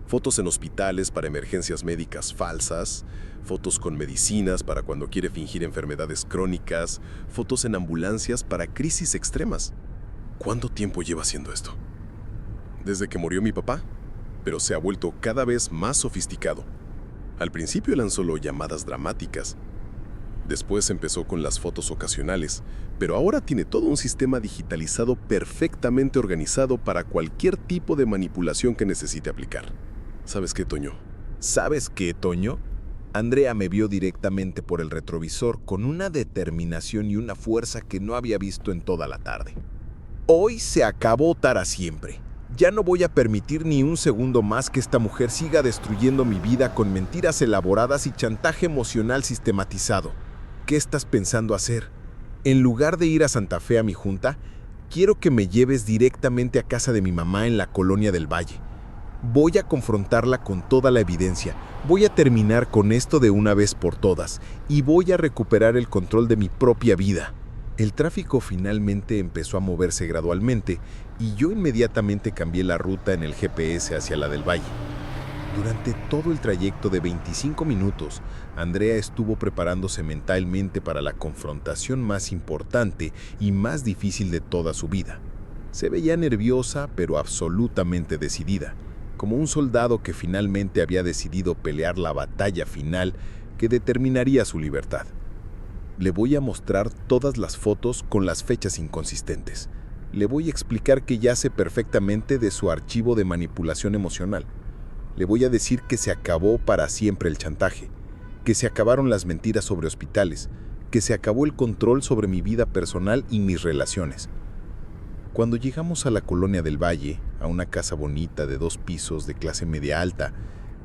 fotos en hospitales para emergencias médicas falsas, fotos con medicinas para cuando quiere fingir enfermedades crónicas, fotos en ambulancias para crisis extremas. ¿Cuánto tiempo lleva haciendo esto? Desde que murió mi papá, pero se ha vuelto cada vez más sofisticado. Al principio eran solo llamadas dramáticas. Después empezó con las fotos ocasionales, pero ahora tiene todo un sistema digitalizado perfectamente organizado para cualquier tipo de manipulación que necesite aplicar. ¿Sabes qué, Toño? ¿Sabes qué, Toño? Andrea me vio directamente por el retrovisor con una determinación y una fuerza que no había visto en toda la tarde. Hoy se acabó para siempre. Ya no voy a permitir ni un segundo más que esta mujer siga destruyendo mi vida con mentiras elaboradas y chantaje emocional sistematizado. ¿Qué estás pensando hacer? En lugar de ir a Santa Fe a mi junta, quiero que me lleves directamente a casa de mi mamá en la Colonia del Valle. Voy a confrontarla con toda la evidencia. Voy a terminar con esto de una vez por todas y voy a recuperar el control de mi propia vida. El tráfico finalmente empezó a moverse gradualmente y yo inmediatamente cambié la ruta en el GPS hacia la del Valle. Durante todo el trayecto de 25 minutos, Andrea estuvo preparándose mentalmente para la confrontación más importante y más difícil de toda su vida. Se veía nerviosa, pero absolutamente decidida, como un soldado que finalmente había decidido pelear la batalla final que determinaría su libertad. Le voy a mostrar todas las fotos con las fechas inconsistentes. Le voy a explicar que ya sé perfectamente de su archivo de manipulación emocional. Le voy a decir que se acabó para siempre el chantaje, que se acabaron las mentiras sobre hospitales, que se acabó el control sobre mi vida personal y mis relaciones. Cuando llegamos a la Colonia del Valle, a una casa bonita de 2 pisos de clase media alta,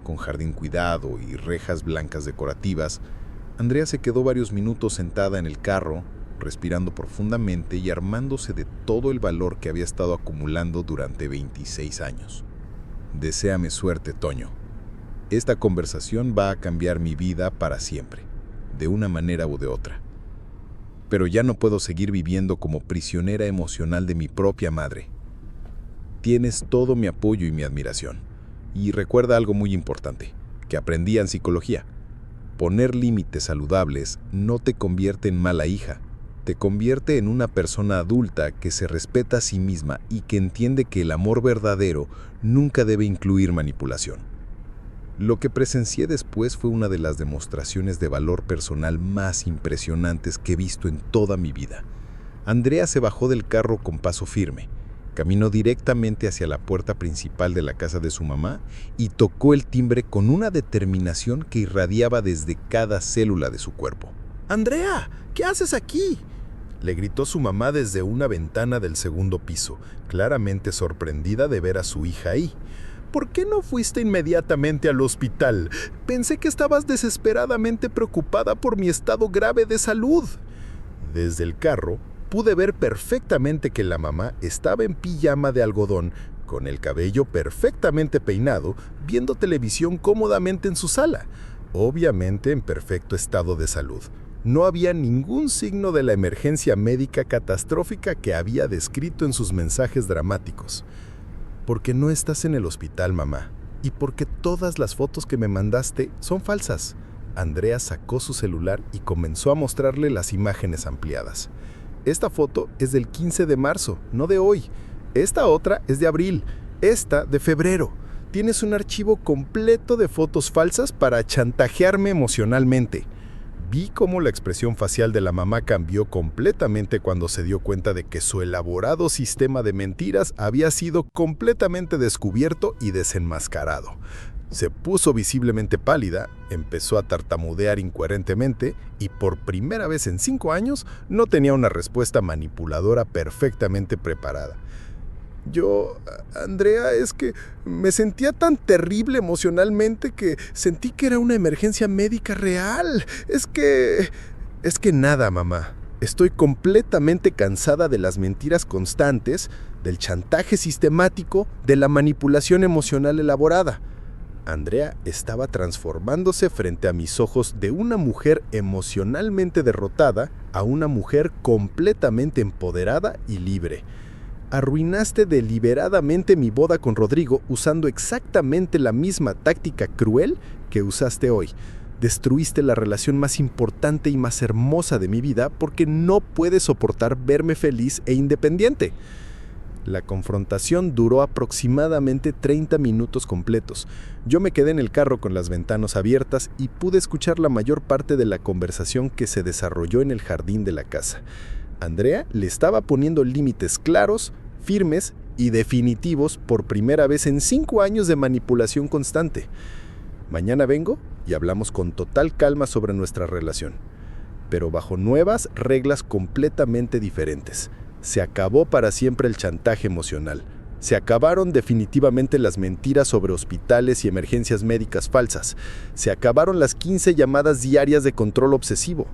con jardín cuidado y rejas blancas decorativas, Andrea se quedó varios minutos sentada en el carro, respirando profundamente y armándose de todo el valor que había estado acumulando durante 26 años. Deséame suerte, Toño. Esta conversación va a cambiar mi vida para siempre, de una manera u de otra. pero ya no puedo seguir viviendo como prisionera emocional de mi propia madre. Tienes todo mi apoyo y mi admiración. Y recuerda algo muy importante, que aprendí en psicología. Poner límites saludables no te convierte en mala hija, te convierte en una persona adulta que se respeta a sí misma y que entiende que el amor verdadero nunca debe incluir manipulación. Lo que presencié después fue una de las demostraciones de valor personal más impresionantes que he visto en toda mi vida. Andrea se bajó del carro con paso firme, caminó directamente hacia la puerta principal de la casa de su mamá y tocó el timbre con una determinación que irradiaba desde cada célula de su cuerpo. ¡Andrea! ¿Qué haces aquí?, le gritó su mamá desde una ventana del segundo piso, claramente sorprendida de ver a su hija ahí. ¿Por qué no fuiste inmediatamente al hospital? Pensé que estabas desesperadamente preocupada por mi estado grave de salud. Desde el carro, pude ver perfectamente que la mamá estaba en pijama de algodón, con el cabello perfectamente peinado, viendo televisión cómodamente en su sala, obviamente en perfecto estado de salud. No había ningún signo de la emergencia médica catastrófica que había descrito en sus mensajes dramáticos. ¿Por qué no estás en el hospital, mamá? ¿Y por qué todas las fotos que me mandaste son falsas? Andrea sacó su celular y comenzó a mostrarle las imágenes ampliadas. Esta foto es del 15 de marzo, no de hoy. Esta otra es de abril, esta de febrero. Tienes un archivo completo de fotos falsas para chantajearme emocionalmente. Vi cómo la expresión facial de la mamá cambió completamente cuando se dio cuenta de que su elaborado sistema de mentiras había sido completamente descubierto y desenmascarado. Se puso visiblemente pálida, empezó a tartamudear incoherentemente y por primera vez en 5 años no tenía una respuesta manipuladora perfectamente preparada. Andrea, es que me sentía tan terrible emocionalmente que sentí que era una emergencia médica real. Es que nada, mamá. Estoy completamente cansada de las mentiras constantes, del chantaje sistemático, de la manipulación emocional elaborada. Andrea estaba transformándose frente a mis ojos de una mujer emocionalmente derrotada a una mujer completamente empoderada y libre. Arruinaste deliberadamente mi boda con Rodrigo usando exactamente la misma táctica cruel que usaste hoy. Destruiste la relación más importante y más hermosa de mi vida porque no puedes soportar verme feliz e independiente. La confrontación duró aproximadamente 30 minutos completos. Yo me quedé en el carro con las ventanas abiertas y pude escuchar la mayor parte de la conversación que se desarrolló en el jardín de la casa. Andrea le estaba poniendo límites claros, firmes y definitivos por primera vez en 5 años de manipulación constante. Mañana vengo y hablamos con total calma sobre nuestra relación, pero bajo nuevas reglas completamente diferentes. Se acabó para siempre el chantaje emocional. Se acabaron definitivamente las mentiras sobre hospitales y emergencias médicas falsas. Se acabaron las 15 llamadas diarias de control obsesivo.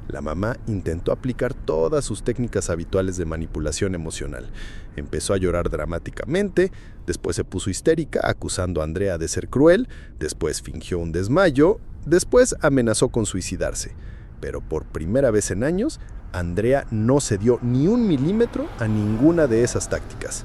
La mamá intentó aplicar todas sus técnicas habituales de manipulación emocional. Empezó a llorar dramáticamente, después se puso histérica, acusando a Andrea de ser cruel, después fingió un desmayo, después amenazó con suicidarse. Pero por primera vez en años, Andrea no cedió ni 1 milímetro a ninguna de esas tácticas.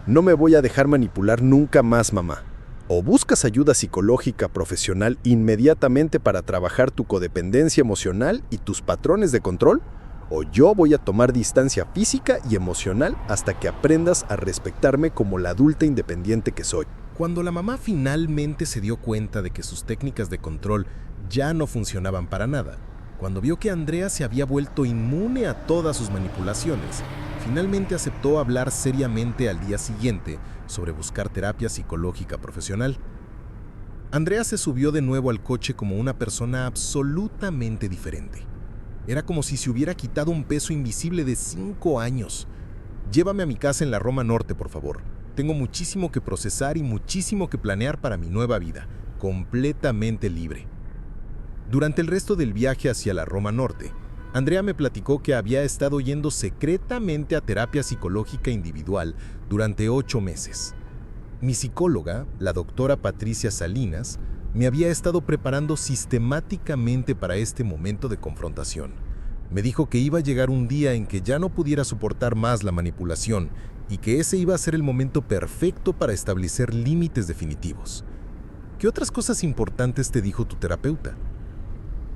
No me voy a dejar manipular nunca más, mamá. O buscas ayuda psicológica profesional inmediatamente para trabajar tu codependencia emocional y tus patrones de control, o yo voy a tomar distancia física y emocional hasta que aprendas a respetarme como la adulta independiente que soy. Cuando la mamá finalmente se dio cuenta de que sus técnicas de control ya no funcionaban para nada, cuando vio que Andrea se había vuelto inmune a todas sus manipulaciones, finalmente aceptó hablar seriamente al día siguiente sobre buscar terapia psicológica profesional. Andrea se subió de nuevo al coche como una persona absolutamente diferente. Era como si se hubiera quitado un peso invisible de 5 años. Llévame a mi casa en la Roma Norte, por favor. Tengo muchísimo que procesar y muchísimo que planear para mi nueva vida, completamente libre. Durante el resto del viaje hacia la Roma Norte, Andrea me platicó que había estado yendo secretamente a terapia psicológica individual durante 8 meses. Mi psicóloga, la doctora Patricia Salinas, me había estado preparando sistemáticamente para este momento de confrontación. Me dijo que iba a llegar un día en que ya no pudiera soportar más la manipulación y que ese iba a ser el momento perfecto para establecer límites definitivos. ¿Qué otras cosas importantes te dijo tu terapeuta?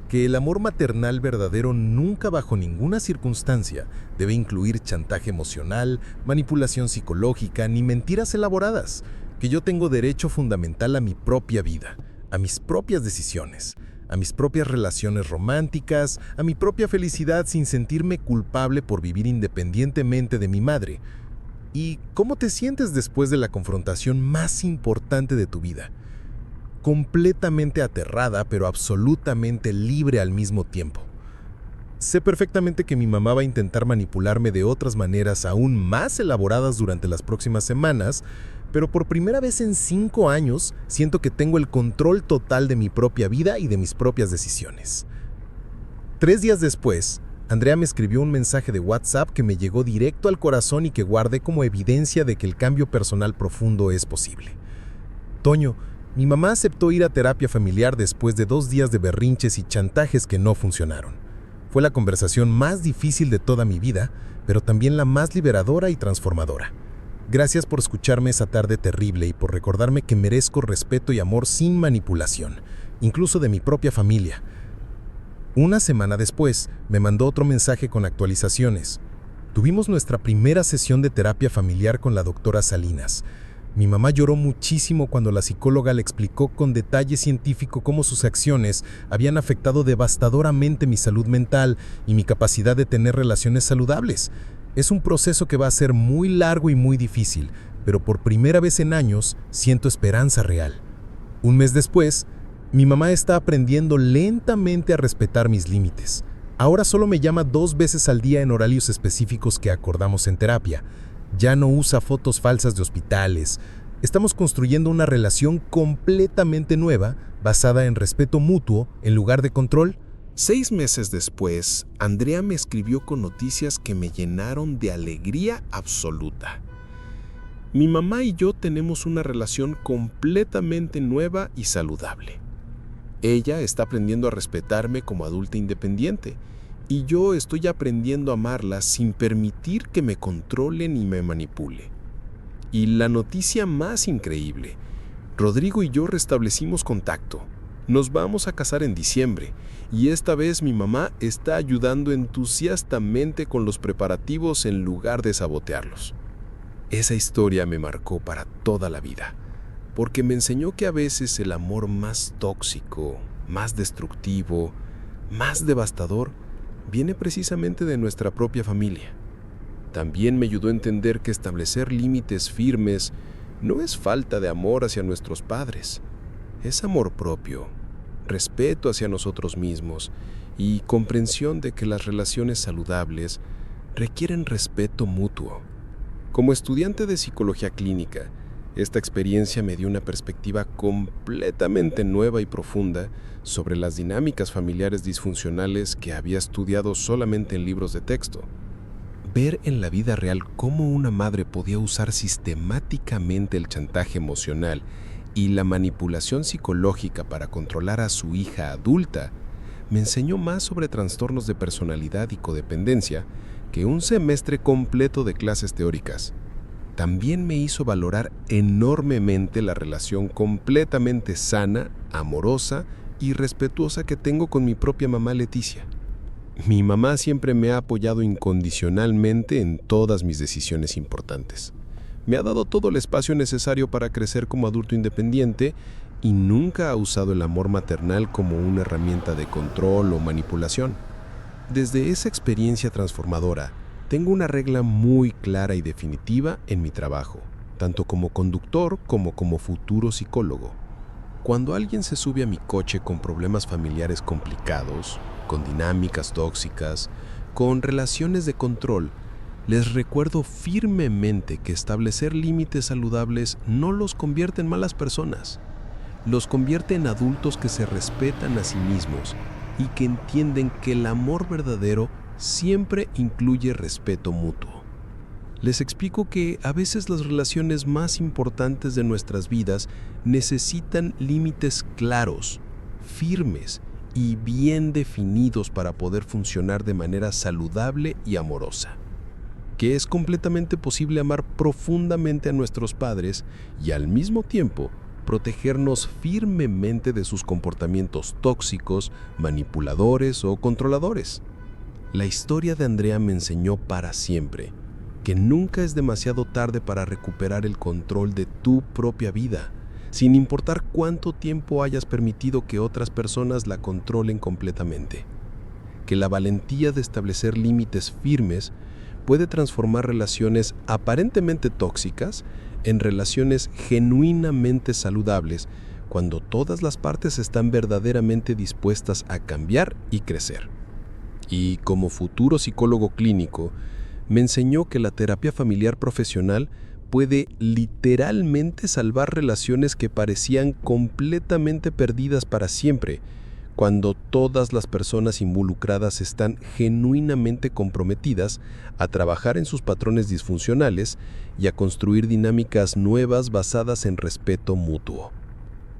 Que el amor maternal verdadero nunca bajo ninguna circunstancia debe incluir chantaje emocional, manipulación psicológica ni mentiras elaboradas, que yo tengo derecho fundamental a mi propia vida, a mis propias decisiones, a mis propias relaciones románticas, a mi propia felicidad sin sentirme culpable por vivir independientemente de mi madre. ¿Y cómo te sientes después de la confrontación más importante de tu vida? Completamente aterrada, pero absolutamente libre al mismo tiempo. Sé perfectamente que mi mamá va a intentar manipularme de otras maneras aún más elaboradas durante las próximas semanas, pero por primera vez en 5 años siento que tengo el control total de mi propia vida y de mis propias decisiones. 3 días después, Andrea me escribió un mensaje de WhatsApp que me llegó directo al corazón y que guardé como evidencia de que el cambio personal profundo es posible. Toño, mi mamá aceptó ir a terapia familiar después de 2 días de berrinches y chantajes que no funcionaron. Fue la conversación más difícil de toda mi vida, pero también la más liberadora y transformadora. Gracias por escucharme esa tarde terrible y por recordarme que merezco respeto y amor sin manipulación, incluso de mi propia familia. Una semana después, me mandó otro mensaje con actualizaciones. Tuvimos nuestra primera sesión de terapia familiar con la doctora Salinas. Mi mamá lloró muchísimo cuando la psicóloga le explicó con detalle científico cómo sus acciones habían afectado devastadoramente mi salud mental y mi capacidad de tener relaciones saludables. Es un proceso que va a ser muy largo y muy difícil, pero por primera vez en años siento esperanza real. Un mes después, mi mamá está aprendiendo lentamente a respetar mis límites. Ahora solo me llama 2 veces al día en horarios específicos que acordamos en terapia. Ya no usa fotos falsas de hospitales. Estamos construyendo una relación completamente nueva, basada en respeto mutuo en lugar de control. 6 meses después, Andrea me escribió con noticias que me llenaron de alegría absoluta. Mi mamá y yo tenemos una relación completamente nueva y saludable. Ella está aprendiendo a respetarme como adulta independiente, y yo estoy aprendiendo a amarla sin permitir que me controle ni me manipule. Y la noticia más increíble, Rodrigo y yo restablecimos contacto. Nos vamos a casar en diciembre, y esta vez mi mamá está ayudando entusiastamente con los preparativos en lugar de sabotearlos. Esa historia me marcó para toda la vida, porque me enseñó que a veces el amor más tóxico, más destructivo, más devastador, viene precisamente de nuestra propia familia. También me ayudó a entender que establecer límites firmes no es falta de amor hacia nuestros padres, es amor propio, respeto hacia nosotros mismos y comprensión de que las relaciones saludables requieren respeto mutuo. Como estudiante de psicología clínica, esta experiencia me dio una perspectiva completamente nueva y profunda sobre las dinámicas familiares disfuncionales que había estudiado solamente en libros de texto. Ver en la vida real cómo una madre podía usar sistemáticamente el chantaje emocional y la manipulación psicológica para controlar a su hija adulta me enseñó más sobre trastornos de personalidad y codependencia que un semestre completo de clases teóricas. También me hizo valorar enormemente la relación completamente sana, amorosa y respetuosa que tengo con mi propia mamá Leticia. Mi mamá siempre me ha apoyado incondicionalmente en todas mis decisiones importantes. Me ha dado todo el espacio necesario para crecer como adulto independiente y nunca ha usado el amor maternal como una herramienta de control o manipulación. Desde esa experiencia transformadora, tengo una regla muy clara y definitiva en mi trabajo, tanto como conductor como futuro psicólogo. Cuando alguien se sube a mi coche con problemas familiares complicados, con dinámicas tóxicas, con relaciones de control, les recuerdo firmemente que establecer límites saludables no los convierte en malas personas, los convierte en adultos que se respetan a sí mismos y que entienden que el amor verdadero siempre incluye respeto mutuo. Les explico que a veces las relaciones más importantes de nuestras vidas necesitan límites claros, firmes y bien definidos para poder funcionar de manera saludable y amorosa. Que es completamente posible amar profundamente a nuestros padres y al mismo tiempo protegernos firmemente de sus comportamientos tóxicos, manipuladores o controladores. La historia de Andrea me enseñó para siempre que nunca es demasiado tarde para recuperar el control de tu propia vida, sin importar cuánto tiempo hayas permitido que otras personas la controlen completamente. Que la valentía de establecer límites firmes puede transformar relaciones aparentemente tóxicas en relaciones genuinamente saludables cuando todas las partes están verdaderamente dispuestas a cambiar y crecer. Y como futuro psicólogo clínico, me enseñó que la terapia familiar profesional puede literalmente salvar relaciones que parecían completamente perdidas para siempre, cuando todas las personas involucradas están genuinamente comprometidas a trabajar en sus patrones disfuncionales y a construir dinámicas nuevas basadas en respeto mutuo.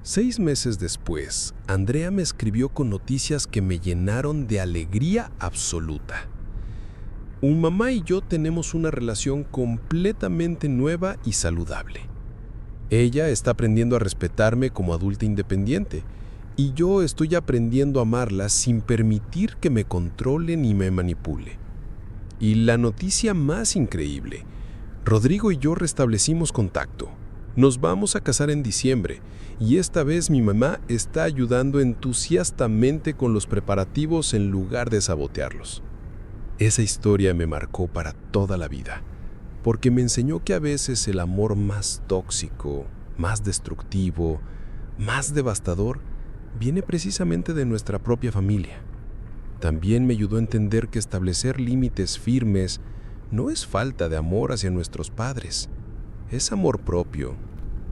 6 meses después, Andrea me escribió con noticias que me llenaron de alegría absoluta. Mamá y yo tenemos una relación completamente nueva y saludable. Ella está aprendiendo a respetarme como adulta independiente, y yo estoy aprendiendo a amarla sin permitir que me controle ni me manipule. Y la noticia más increíble, Rodrigo y yo restablecimos contacto. Nos vamos a casar en diciembre, y esta vez mi mamá está ayudando entusiastamente con los preparativos en lugar de sabotearlos. Esa historia me marcó para toda la vida, porque me enseñó que a veces el amor más tóxico, más destructivo, más devastador, viene precisamente de nuestra propia familia. También me ayudó a entender que establecer límites firmes no es falta de amor hacia nuestros padres, es amor propio,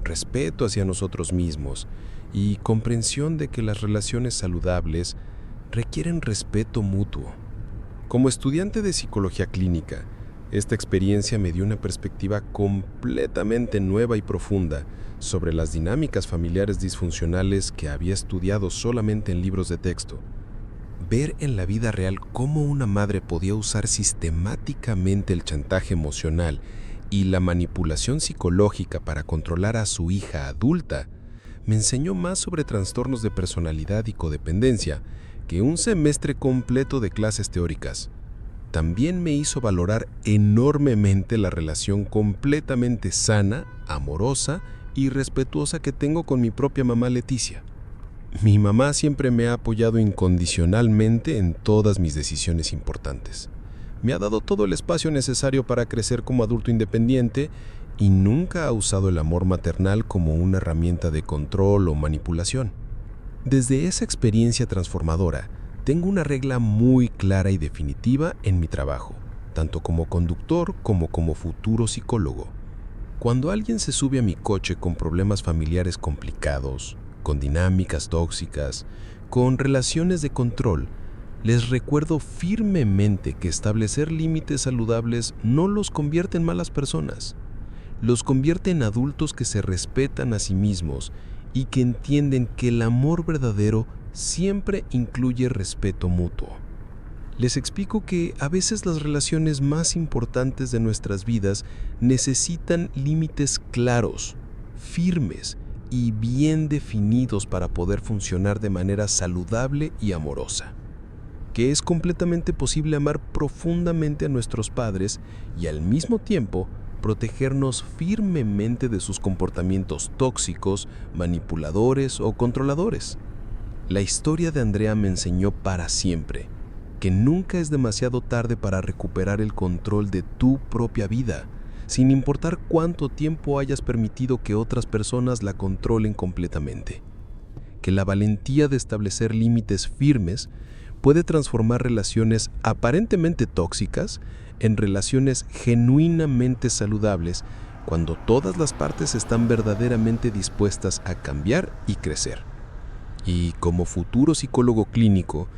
respeto hacia nosotros mismos y comprensión de que las relaciones saludables requieren respeto mutuo. Como estudiante de psicología clínica, esta experiencia me dio una perspectiva completamente nueva y profunda sobre las dinámicas familiares disfuncionales que había estudiado solamente en libros de texto. Ver en la vida real cómo una madre podía usar sistemáticamente el chantaje emocional y la manipulación psicológica para controlar a su hija adulta me enseñó más sobre trastornos de personalidad y codependencia que un semestre completo de clases teóricas. También me hizo valorar enormemente la relación completamente sana, amorosa y respetuosa que tengo con mi propia mamá Leticia. Mi mamá siempre me ha apoyado incondicionalmente en todas mis decisiones importantes. Me ha dado todo el espacio necesario para crecer como adulto independiente y nunca ha usado el amor maternal como una herramienta de control o manipulación. Desde esa experiencia transformadora, tengo una regla muy clara y definitiva en mi trabajo, tanto como conductor como futuro psicólogo. Cuando alguien se sube a mi coche con problemas familiares complicados, con dinámicas tóxicas, con relaciones de control, les recuerdo firmemente que establecer límites saludables no los convierte en malas personas, los convierte en adultos que se respetan a sí mismos y que entienden que el amor verdadero siempre incluye respeto mutuo. Les explico que a veces las relaciones más importantes de nuestras vidas necesitan límites claros, firmes y bien definidos para poder funcionar de manera saludable y amorosa. Que es completamente posible amar profundamente a nuestros padres y al mismo tiempo protegernos firmemente de sus comportamientos tóxicos, manipuladores o controladores. La historia de Andrea me enseñó para siempre que nunca es demasiado tarde para recuperar el control de tu propia vida, sin importar cuánto tiempo hayas permitido que otras personas la controlen completamente. Que la valentía de establecer límites firmes puede transformar relaciones aparentemente tóxicas en relaciones genuinamente saludables cuando todas las partes están verdaderamente dispuestas a cambiar y crecer. Y como futuro psicólogo clínico,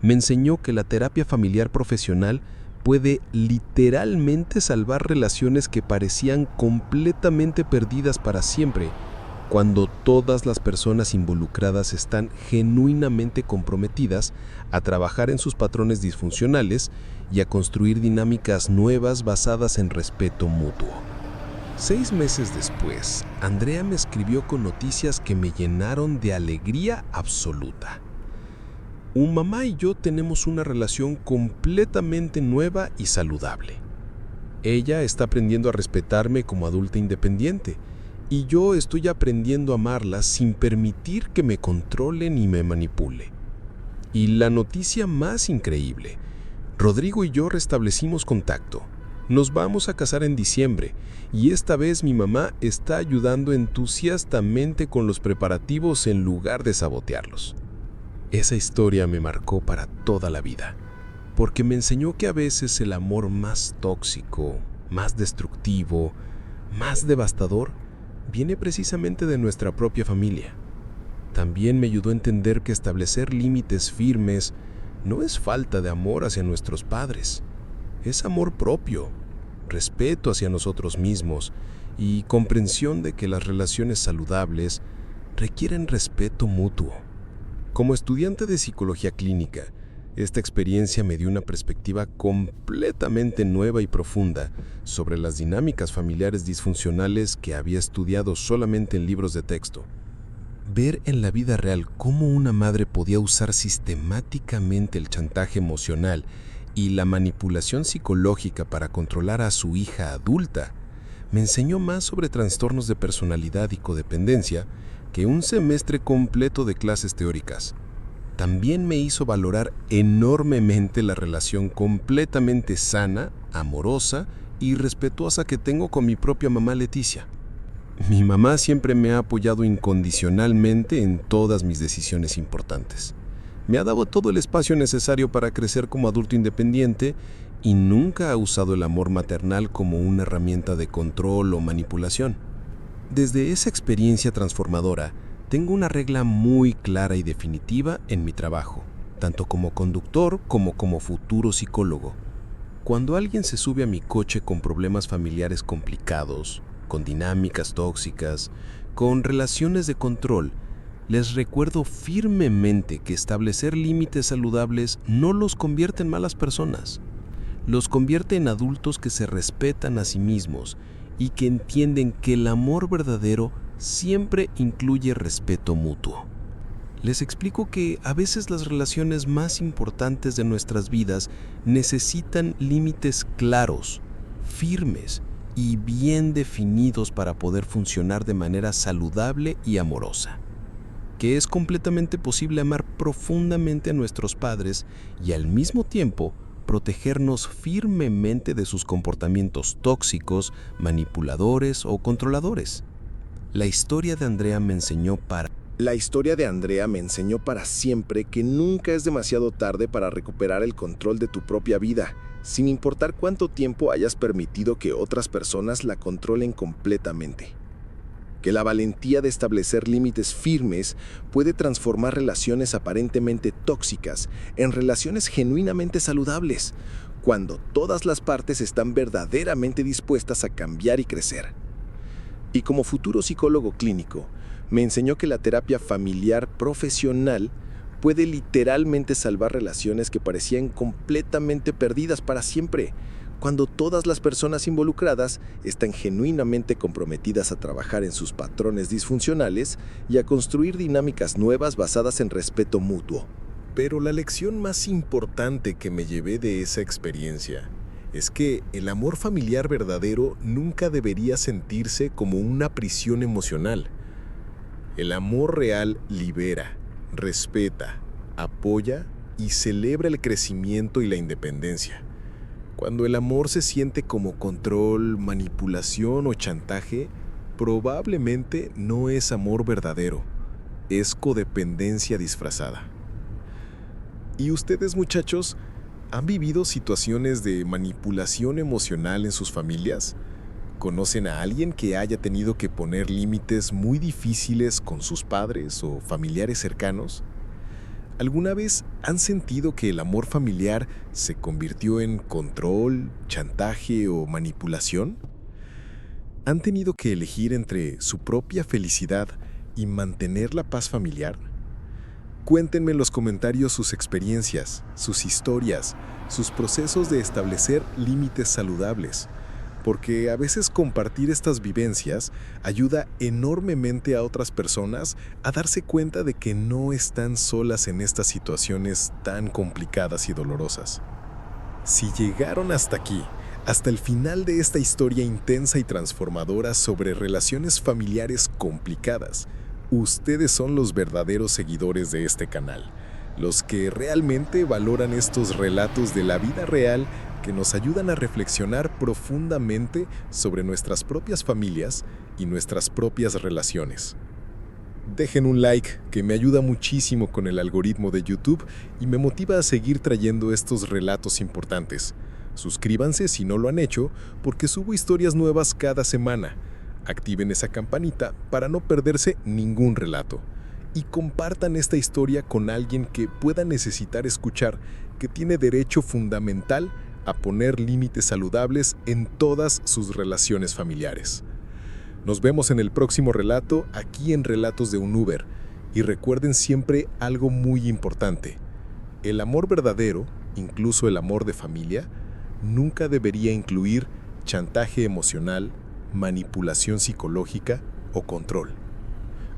me enseñó que la terapia familiar profesional puede literalmente salvar relaciones que parecían completamente perdidas para siempre, cuando todas las personas involucradas están genuinamente comprometidas a trabajar en sus patrones disfuncionales y a construir dinámicas nuevas basadas en respeto mutuo. 6 meses después, Andrea me escribió con noticias que me llenaron de alegría absoluta. Mamá y yo tenemos una relación completamente nueva y saludable. Ella está aprendiendo a respetarme como adulta independiente y yo estoy aprendiendo a amarla sin permitir que me controle ni me manipule. Y la noticia más increíble, Rodrigo y yo restablecimos contacto. Nos vamos a casar en diciembre y esta vez mi mamá está ayudando entusiastamente con los preparativos en lugar de sabotearlos. Esa historia me marcó para toda la vida, porque me enseñó que a veces el amor más tóxico, más destructivo, más devastador, viene precisamente de nuestra propia familia. También me ayudó a entender que establecer límites firmes no es falta de amor hacia nuestros padres, es amor propio, respeto hacia nosotros mismos y comprensión de que las relaciones saludables requieren respeto mutuo. Como estudiante de psicología clínica, esta experiencia me dio una perspectiva completamente nueva y profunda sobre las dinámicas familiares disfuncionales que había estudiado solamente en libros de texto. Ver en la vida real cómo una madre podía usar sistemáticamente el chantaje emocional y la manipulación psicológica para controlar a su hija adulta me enseñó más sobre trastornos de personalidad y codependencia que un semestre completo de clases teóricas. También me hizo valorar enormemente la relación completamente sana, amorosa y respetuosa que tengo con mi propia mamá Leticia. Mi mamá siempre me ha apoyado incondicionalmente en todas mis decisiones importantes. Me ha dado todo el espacio necesario para crecer como adulto independiente y nunca ha usado el amor maternal como una herramienta de control o manipulación. Desde esa experiencia transformadora, tengo una regla muy clara y definitiva en mi trabajo, tanto como conductor como futuro psicólogo. Cuando alguien se sube a mi coche con problemas familiares complicados, con dinámicas tóxicas, con relaciones de control, les recuerdo firmemente que establecer límites saludables no los convierte en malas personas. Los convierte en adultos que se respetan a sí mismos y que entienden que el amor verdadero siempre incluye respeto mutuo. Les explico que a veces las relaciones más importantes de nuestras vidas necesitan límites claros, firmes y bien definidos para poder funcionar de manera saludable y amorosa. Que es completamente posible amar profundamente a nuestros padres y al mismo tiempo protegernos firmemente de sus comportamientos tóxicos, manipuladores o controladores. La historia de Andrea me enseñó para siempre que nunca es demasiado tarde para recuperar el control de tu propia vida, sin importar cuánto tiempo hayas permitido que otras personas la controlen completamente. Que la valentía de establecer límites firmes puede transformar relaciones aparentemente tóxicas en relaciones genuinamente saludables, cuando todas las partes están verdaderamente dispuestas a cambiar y crecer. Y como futuro psicólogo clínico, me enseñó que la terapia familiar profesional puede literalmente salvar relaciones que parecían completamente perdidas para siempre, cuando todas las personas involucradas están genuinamente comprometidas a trabajar en sus patrones disfuncionales y a construir dinámicas nuevas basadas en respeto mutuo. Pero la lección más importante que me llevé de esa experiencia es que el amor familiar verdadero nunca debería sentirse como una prisión emocional. El amor real libera, respeta, apoya y celebra el crecimiento y la independencia. Cuando el amor se siente como control, manipulación o chantaje, probablemente no es amor verdadero, es codependencia disfrazada. ¿Y ustedes, muchachos, han vivido situaciones de manipulación emocional en sus familias? ¿Conocen a alguien que haya tenido que poner límites muy difíciles con sus padres o familiares cercanos? ¿Alguna vez han sentido que el amor familiar se convirtió en control, chantaje o manipulación? ¿Han tenido que elegir entre su propia felicidad y mantener la paz familiar? Cuéntenme en los comentarios sus experiencias, sus historias, sus procesos de establecer límites saludables, porque a veces compartir estas vivencias ayuda enormemente a otras personas a darse cuenta de que no están solas en estas situaciones tan complicadas y dolorosas. Si llegaron hasta aquí, hasta el final de esta historia intensa y transformadora sobre relaciones familiares complicadas, ustedes son los verdaderos seguidores de este canal, los que realmente valoran estos relatos de la vida real que nos ayudan a reflexionar profundamente sobre nuestras propias familias y nuestras propias relaciones. Dejen un like que me ayuda muchísimo con el algoritmo de YouTube y me motiva a seguir trayendo estos relatos importantes. Suscríbanse si no lo han hecho porque subo historias nuevas cada semana. Activen esa campanita para no perderse ningún relato. Y compartan esta historia con alguien que pueda necesitar escuchar que tiene derecho fundamental a poner límites saludables en todas sus relaciones familiares. Nos vemos en el próximo relato aquí en Relatos de un Uber. Y recuerden siempre algo muy importante. El amor verdadero, incluso el amor de familia, nunca debería incluir chantaje emocional, manipulación psicológica o control.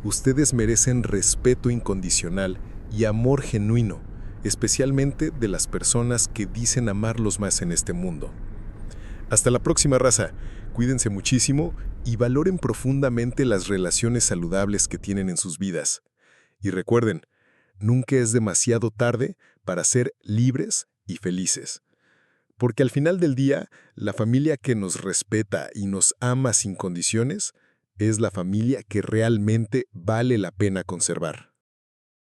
Ustedes merecen respeto incondicional y amor genuino, especialmente de las personas que dicen amarlos más en este mundo. Hasta la próxima, raza. Cuídense muchísimo y valoren profundamente las relaciones saludables que tienen en sus vidas. Y recuerden, nunca es demasiado tarde para ser libres y felices. Porque al final del día, la familia que nos respeta y nos ama sin condiciones es la familia que realmente vale la pena conservar.